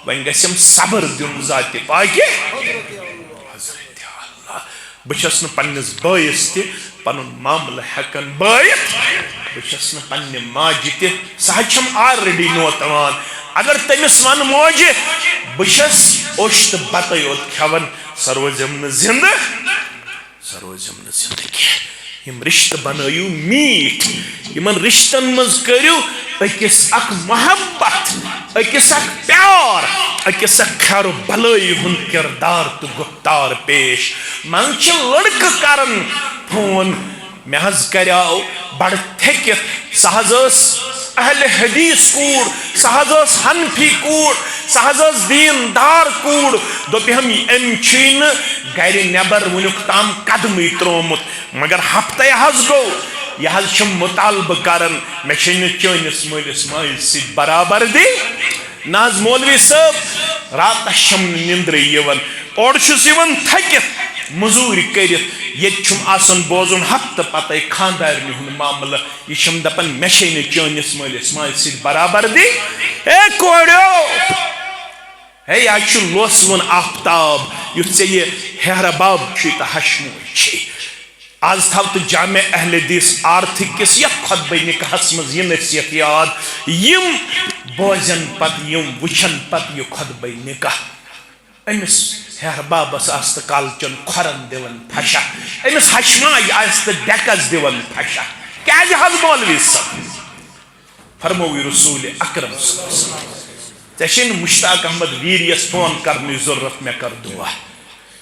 ون گژھم صبر دیون ذات پاکہ حضرت اللہ بچس ن پنس بائیس تہ پن معاملہ ہیکن بائت بچس ن پنہ ماجہ تہ سہ چھم آلریڈی نوتوان اگر تمس ون موجہ بچس اوش تو بتہ یوت کھیون سہ روزم نہ زندہ سہ روزم نہ زندہ کینٛہہ یم رشتہ بنٲیو میٹھ یمن رشتن مز کریو اکس اک محبت اکس اک پیار اکس اک خیر و بلائی ہن کردار تو گفتار پیش من چھ لڑکہ کرن فون مے حظ کریاو بڑ تھکت سہ حظ اہل حدیث کوڑ سہ حظ حنفی کوڑ سہ حظ دیندار کوڑ دوپہم ام چھین گھر نبر ونیک تام قدمی ترومت مگر ہفتہ حظ گو یہ حظ چھم مطالبہ کرن مے چھن چٲنِس مٲلِس ماجہِ سۭتۍ برابردی نہ حظ مولوی صٲب راتس چھم نندرے یوان اور چھس یوان تھکت مزوری کرت یت چھم آسان بوزن ہفتہ پتہ خاندارنی ہند معاملہ یہ چھم دپن مے چھن چٲنِس مٲلِس ماجہِ سۭتۍ برابردی اے کوڑیو ہے یہ چھ لوسون آفتاب یُتھ ژےٚ یہِ ہیرٕ باب چھُے تہٕ ہشموٗج چھے آز تھو تو جامع اہل حدیث آرتھک کس یا خطبہ نکاحس مز یہ نصیحت یاد یم بوزن پت یم وچھن پت یہ خطبہ نکاح امس ہیر بابس آست کالچن کھرن دیون پھشا امس ہشمائی آست ڈیکس دیون پھشا کیا جہاز مولوی صاحب فرموی رسول اکرم صلی اللہ علیہ وسلم تشین مشتاق احمد ویریس فون کرنی ضرورت میں کر دعا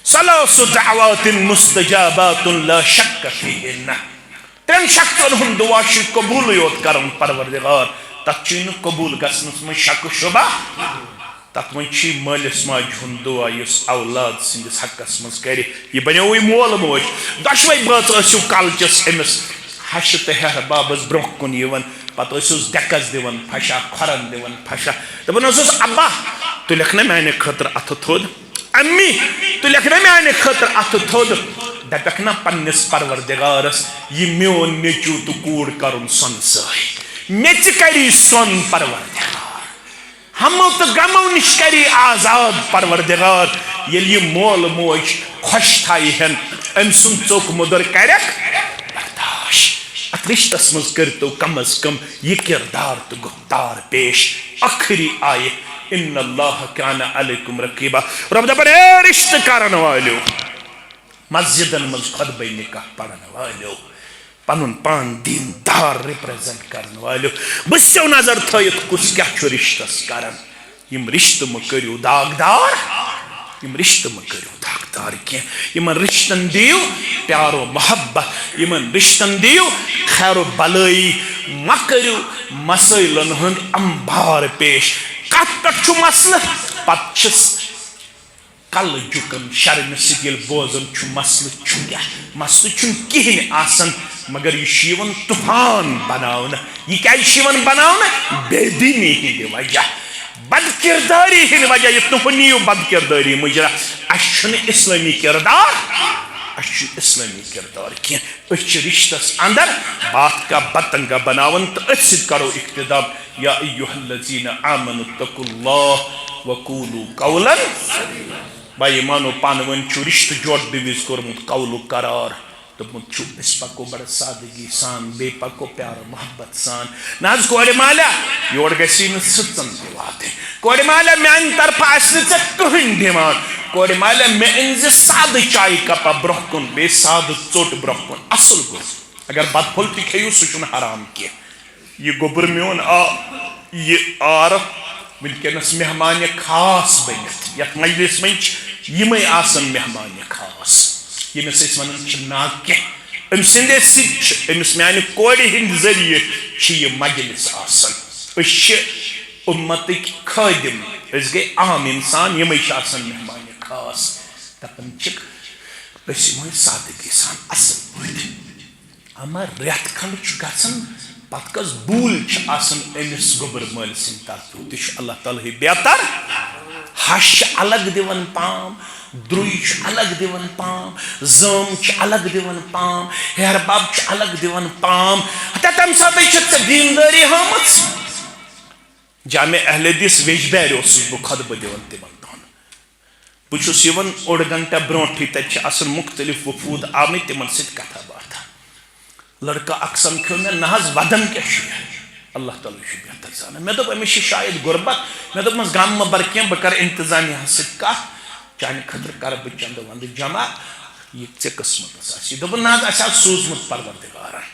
ثلاث دعوات مستجابات لا شک فیہن 3 شخصن ہن دعا چھ قبول یوت کرن پروردگار تت چھ قبول گژھنس من شک شبہ تت من چھ مالس ماجہ ہن دعا یس اولاد سندس حقس مز کر یہ بنیوی مول موج دشوے بات ٲسِو کالچس امس ہش تہ ہیر بابس برونٛہہ کُن یوان پتہ ٲسِس ڈیکس دِوان پھشا کھۄرن دِوان پھشا دپان اوسُس ابا تُہۍ لیکھنا میانہِ خٲطرٕ اتھٕ تھوٚد امی تُہۍ لیکھنا میانہِ خٲطرٕ اتھٕ تھوٚد دپکھ نا پننس پروردگارس یہ میون نیٚچوٗ تہٕ کوٗر کرُن سۄنسٲے میٚژِ کری سۄن پروردگار ہمو تہٕ غمو نش کری آزاد پروردگار ییٚلہِ یہِ مول موج خۄش تھایہن أمۍ سُنٛد ژوٚک مُدُر کریکھ برداشت ات رشتس مز کرتو کم از کم یہ کردار تو گفتار پیش آخری آئے ان اللہ کان علیکم رقیبا رب دپن اے رشتہ کرن والو مسجدن مز خطبہ نکاح پڑھن والو پنن پان دیندار ریپریزنٹ کرن والو بسو نظر تھایت کس کیا چھو رشتس کرن یم رشتہ مکریو داغدار یم رشتہ مکریو داغدار کیا یمن رشتن دیو پیار و محبت یمن رشتن دیو خیر و بلائی مکریو مسائلن ہند انبار پیش کت پہ مسئلہ پت چھس کل جُکن شرمہِ سۭتۍ ییٚلہِ بوزان چھُ مسلہٕ چھُ کیٛاہ مسلہٕ چھُنہٕ کِہیٖنۍ آسان مگر یہِ چھُ یِوان طوفان بناونہٕ یہِ کیٛازِ چھُ یِوان بناونہٕ بے دیٖنی ہِنٛدِ وجہ بد کرداری ہِنٛدِ وجہ یہِ تُہۍ نِیِو بد کردٲری مُجرا اَسہِ چھُنہٕ اِسلٲمی کردار اَسہِ چھُ اِسلٲمی کردار کینٛہہ أسۍ چھِ رِشتس اندر بات کا بتنگا بناوان تہٕ أتھۍ سۭتۍ کرو اقتدام یا ایُّہا الذین آمنوا اتقوا اللہ وقولوا قولا بھائی ایمانو پانہٕ ؤنۍ چھُ رِشتہٕ جوڑنہٕ وِزِ کوٚرمُت قولُک قرار دوٚپمُت چھُ أسۍ پکو بڑٕ سادگی سان بیٚیہِ پکو پیارٕ محبت سان نہ حظ کورِ مالیہ یورٕ گژھی نہٕ سٕژن تہِ واتٕنۍ کورِ مالیہ میانہِ طرفہٕ آسہِ نہٕ ژےٚ کٕہٕنۍ ڈِمانڈ کورِ مالیہ مےٚ أنۍ زِ سادٕ چایہِ کپا برونٛہہ کُن بیٚیہِ سادٕ ژوٚٹ برونٛہہ کُن اصٕل گوٚو اگر بتہٕ پھوٚل تہِ کھیٚیِو سُہ چھُنہٕ حرام کینٛہہ یہِ گوٚبُر میون یہِ عارف وٕنکٮ۪نس مہمانہِ خاص بٔنِتھ یتھ مجلس منٛز چھِ یِمے آسان مہمانہِ خاص ییٚمِس أسۍ وَنان چھِ ناکہِ أمۍ سٕنٛدے سۭتۍ چھِ أمِس میانہِ کورِ ہِنٛدِ ذٔریعہٕ چھِ یہِ مجلس آسان أسۍ چھِ اُمتٕکۍ خٲدِم أسۍ گٔے عام اِنسان یِمے چھِ آسان مہمانہِ خاص دپان چھِکھ أسۍ یِمو سادگی سان اصٕل پٲٹھۍ اما رٮ۪تھ کھنٛڈ چھُ گژھان پتہٕ کۄس بوٗلۍ چھِ آسان أمِس گوٚبُر مٲلۍ سٕنٛدِ طرفہٕ تہِ چھُ اللہ تعالیٰ ہٕے بہتر ہش چھِ الگ دِوان پام درُے چھُ الگ دِوان پام زٲم چھِ الگ دِوان پام ہیہربب چھُ الگ دِوان پام ہتا تمہِ ساتہٕ چھِ ژےٚ دیٖندٲری ہٲمٕژ جامع اہل حدیث ویجبیارِ اوسُس بہٕ خۄطبہٕ دِوان تِمن دۄہن بہٕ چھُس یِوان اوٚڑ گنٹہٕ برونٛٹھٕے تتہِ چھِ آسان مُختلف وفوٗد آمٕتۍ تِمن سۭتۍ کتھا باتھا لڑکہٕ اکھ سمکھیو مےٚ نہ حظ ودان کیٛاہ چھُ یہِ اللہ تعالیٰ چھُ بہتر زانان مےٚ دوٚپ أمِس چھِ شاید غُربت مےٚ دوٚپمس غم مہٕ بر کینٛہہ بہٕ کرٕ انتظامیہس سۭتۍ کتھ چانہِ خٲطرٕ کرٕ بہٕ چندٕ ونٛدٕ جمع یہِ ژےٚ قٕسمتس آسہِ دوٚپُن نہ حظ اَسہِ آو سوٗزمُت پروردگارن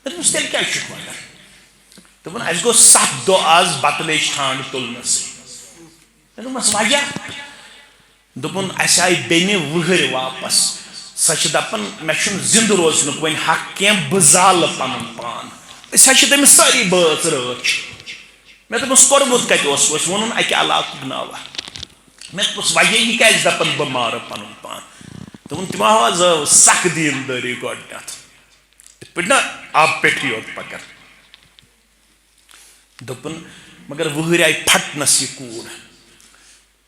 مےٚ دوٚپمس تیٚلہِ کیٛازِ چھُکھ ونان دوٚپُن اَسہِ گوٚو 7 دۄہ آز بتہٕ لیٚج ٹھانٛڈ تُلنَسٕے مےٚ دوٚپمس وجہ دوٚپُن اَسہِ آیہِ بیٚنہِ وٕہٕرۍ واپس سۄ چھِ دپان مےٚ چھُنہٕ زِندٕ روزنُک وۄنۍ حق کینٛہہ بہٕ زالہٕ پنُن پان أسۍ حظ چھِ تٔمِس سٲری بٲژ رٲچھ مےٚ دوٚپمس کوٚرمُت کتہِ اوسوٕ ووٚنُن اکہِ علاقُک ناوہ مےٚ دوٚپُس وجہ یہِ کیٛازِ دپان بہٕ مارٕ پنُن پان دوٚپُن تِمو حظ ٲو سخ دیٖندٲری گۄڈنٮ۪تھ یِتھ پٲٹھۍ نہ آبہٕ پٮ۪ٹھٕے یوت پکان دوٚپُن مگر وٕہٕرۍ آیہِ پھٹنس یہِ کوٗر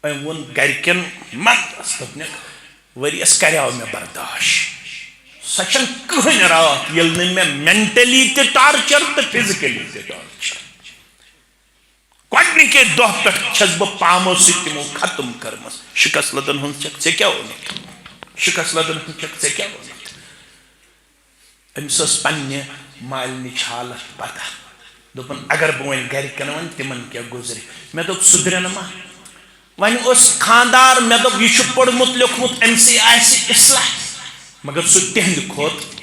أمۍ ووٚن گرِکٮ۪ن منٛدس دوٚپنکھ ؤرِیس کریاو مےٚ برداش سۄ چھنہٕ کٕہٕنۍ راتھ ییٚلہِ نہٕ مےٚ مینٹلی تہِ ٹارچر تہٕ فزِکلی تہِ ٹارچر گۄڈنِکے دۄہ پٮ۪ٹھ چھس بہٕ پامو سۭتۍ تِمو ختم کٔرمٕژ شِکس لدن ہُنٛد چھکھ ژےٚ کیٛاہ ووٚنُتھ شِکس لدن ہُنٛد چھکھ ژےٚ کیٛاہ ووٚنُتھ أمِس ٲس پننہِ مالنٕچ حالت پتہ دوٚپُن اگر بہٕ وۄنۍ گرِکٮ۪ن وَنہٕ تِمن کیٛاہ گُزرِ مےٚ دوٚپ سُدرن ما وۄنۍ اوس خاندار مےٚ دوٚپ یہِ چھُ پوٚرمُت لیوٚکھمُت أمۍ سٕے آسہِ اصلاح مگر سُہ تِہنٛدِ کھۄتہٕ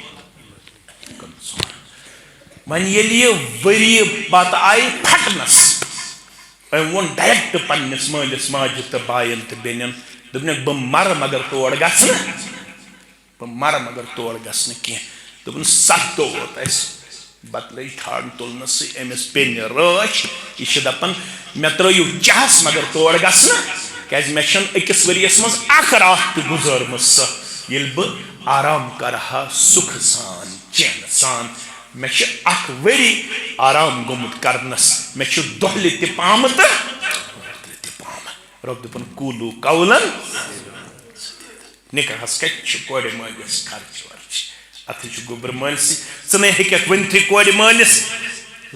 وۄنۍ ییٚلہِ یہِ ؤری پتہٕ آیہِ پھٹنس أمۍ ووٚن ڈایریکٹ پننِس مٲلِس ماجہِ تہٕ باین تہٕ بیٚنٮ۪ن دوٚپنکھ بہٕ مرٕ مگر تور گژھٕ نہٕ بہٕ مرٕ مگر تور گژھٕ نہٕ کینٛہہ دوٚپُن 7 دۄہ ووت اَسہِ بتہٕ لٔج ٹھانٛڈ تُلنَسٕے أمِس پیٚنہِ رٲچھ یہِ چھِ دپان مےٚ ترٲیِو چاہس مگر تور گژھٕ نہٕ کیٛازِ مےٚ چھنہٕ أکِس ؤرِیس منٛز اکھ راتھ تہِ گُزٲرمٕژ سۄ ییٚلہِ بہٕ آرام کرٕ ہا سُکھٕ سان چینہٕ سان مےٚ چھِ اکھ ؤری آرام گوٚمُت کرنس مےٚ چھُ دۄہلہِ تہِ پامہٕ تہٕ راتلہِ تہِ پامہٕ رۄب دوٚپُن قوٗلوٗ قولن نِکاحس کتہِ چھُ کورِ مٲلِس خرچ ورچ اتھٕ چھُ گوٚبُر مٲلسٕے ژٕ نَے ہیٚککھ ؤنتھٕے کورِ مٲلِس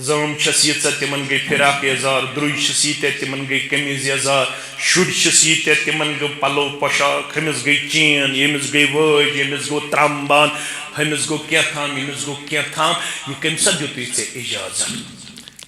زٲم چھس ییٖژاہ تِمن گٔے فراق یزار درُے چھُس ییٖتیاہ تِمن گٔے قمیٖض یزار شُرۍ چھِس ییٖتیاہ تِمن گوٚو پلو پۄشاک ہُمِس گٔے چین ییٚمِس گٔے وٲج ییٚمِس گوٚو ترٛامبان ہُمِس گوٚو کینٛہہ تام ییٚمِس گوٚو کینٛہہ تام یہِ کٔمۍ سا دیُتُے ژےٚ اِجازت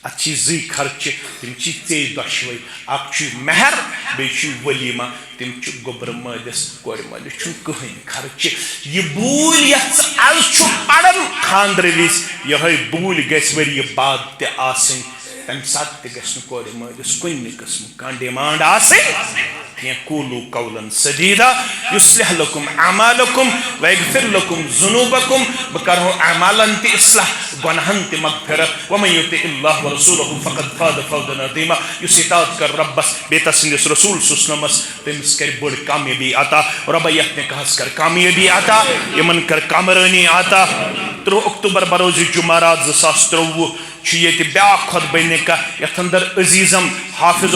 اتھ چھِ 2 خرچہِ تِم چھِ ژےٚ دۄشوَے اکھ چھُے مہر بیٚیہِ چھُے ؤلیٖما تِم چھِ گوٚبرٕ مٲلِس کورِ مٲلِس چھُنہٕ کٕہٕنۍ خرچہِ یہِ بوٗلۍ یتھ ژٕ آز چھُکھ پران خاندرٕ وِزِ یِہے بوٗلۍ گژھِ ؤرۍ یہِ بعد تہِ آسٕنۍ تم سات گھن کور مالس کن قسم کان ڈیمانڈ آسن قولوا قولا سدیدا یصلح لکم اعمالکم ویغفر لکم ذنوبکم بہ کرہو اعمالن تہ اصلاح گناہن تہ مغفرت ومن یطع اللہ ورسولہ فقد فاز فوزا عظیما یس اطاعت کر ربس بے تسندس رسول سسنمس تمس کر بڑ کامیابی عطا رب یتھ نکاحس کر کامیابی عطا یمن کر کامرانی عطا 3 اکتوبر بروز جمعرات 2023 یہ بیاا خطبہ نکاح یتھ اندر عزیزم حافظ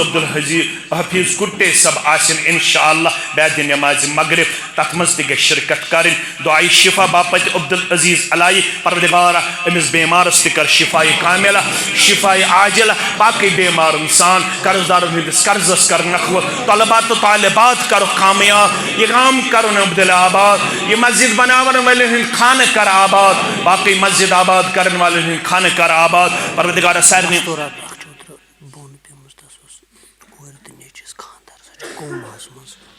حفیظ کٹے صاحب آسن انشاءاللہ بعد نماز مغرب تت مز تہ شرکت کریں دعائی شفا باپت عبدالعزیز علائی پروردگارہ امس بیمارس تہ کر شفا کاملہ شفا عاجلہ باقی بیمار انسان قرضدارن ہندس قرضس کر نخوت طلبات و طالبات کرو کامیاب یہ کام کرن عبدال آباد یہ مسجد بناون والے ہند خانہ کر آباد باقی مسجد آباد کرن والے ہند خانہ کر آباد پروردگار سارنی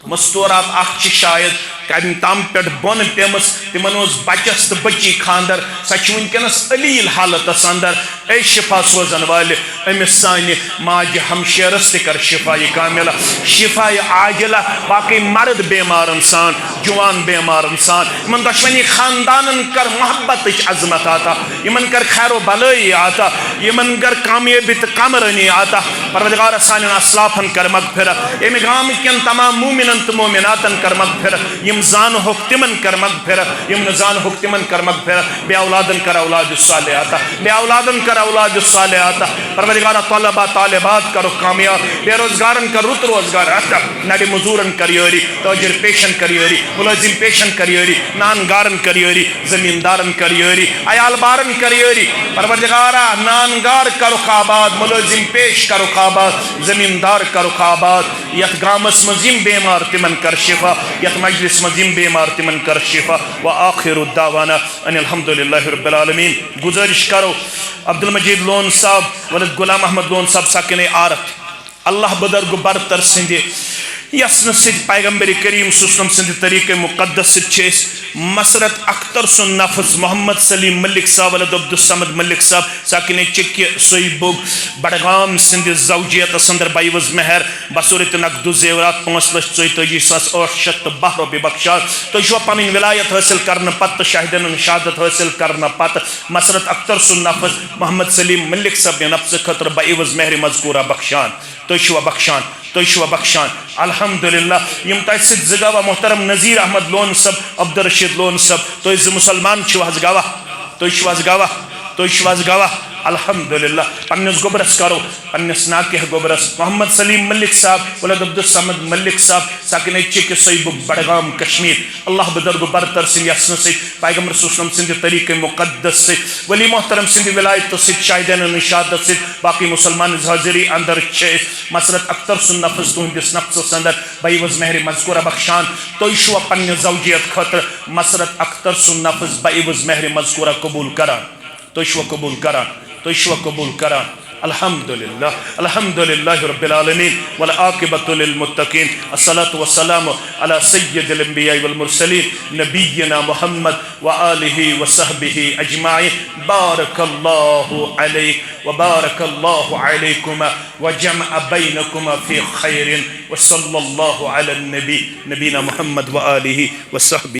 مستورات اخ شاید کم تام پہ بن پیمس تمن بچس تو بچی خاندر سہ ونکس علیل حالتس اندر اے شفا سوزن والے امس سانہ ماج ہمشیرس تہ کر شفا کاملہ شفا عاجلہ باقی مرد بیمار انسان جوان بیمار انسان ان دشمنی خاندانن کر محبت عظمت عطا ان کر خیر و بلائی عطا ان کر کامیابی تو کامرانی عطا پروردگار سان اسلافن کر مغفرت امہ گام کن تمام مومنن تو مومناتن کر مغفرت یم زان ہوک تمن کر مغفرت یم نزان ہوک تمن کر مغفرت بے اولادن کر اولاد الصالحات بے اولادن کر اولاد الصالحات پروردگار طلبہ طالبات کرو کامیاب بے روزگارن کر رت روزگار عطا نڑی مزورن کر یوری تاجر پیشن کر یوری ملازم پیشن کر یوری نانگارن کر یوری زمیندارن کر یوری عیال بارن کر یوری پروردگار نانگار کرو آباد ملازم پیش کرو آباد زمیندار کرو آباد یت گامس مزیم بیمار تمن کر شفا یت مجلس مزیم بیمار تمن کر شفا وآخر الدعوانا ان الحمدللہ رب العالمین گزارش کرو عبدالمجید لون صاحب ولد غلام احمد لون صاحب ساکن عارت اللہ بدرگ برتر سند یسن سد پیغمبر کریم سسلم سند طریق مقدس سد مسرت اختر سن نفس محمد سلیم ملک صاحب ولد عبدالصمد ملک صاحب ساکن چکی سویبوگ بڑگام سند زوجیت سندر بائیوز مہر بصورت نقد زیورات 5,42,812 روپے بخشات تو جو پنن ولایت حاصل کرنا پت شاہدن شہادت حاصل کرنا پت مسرت اختر سن نفس محمد سلیم ملک صاحب نفس خطر بائیوز مہر مذکورہ بخشان تو شو بخشان بخشان الحمدللہ یم تیسد زگاوہ محترم نذیر احمد لون صاحب عبدالرشید لون صاحب تو از مسلمان چھواز گواہ الحمدللہ پنس گبرس کرو پنس ناکہ گبرس محمد سلیم ملک صاحب ولد عبدالصمد ملک صاحب ساکن چک سیبک بڑگام کشمیر اللہ بدرگ برتر سن یسن سے پیغمبر صلی اللہ علیہ وسلم سند طریق مقدس سے ولی محترم سند ولایت سے شاہدین نشادت سے باقی مسلمان حاضری اندر مسرت اختر سن نفس تہندس نفس اندر بائیوز مہر مذکورہ بخشان تو شو پن زوجیت خطر مسرت اختر سن نفس بائیوز مہر مذکورہ قبول کران تو شو قبول کران الحمدللہ الحمدللہ رب العالمین والعاقبۃ للمتقین الصلاة والسلام على سید الانبیاء والمرسلین نبینا محمد وآلہ وصحبہ اجمعین بارک اللہ علیک وبارک اللہ علیکما وجمع بینکما فی خیر وصلی اللہ علی النبی نبینا محمد وآلہ وصحبہ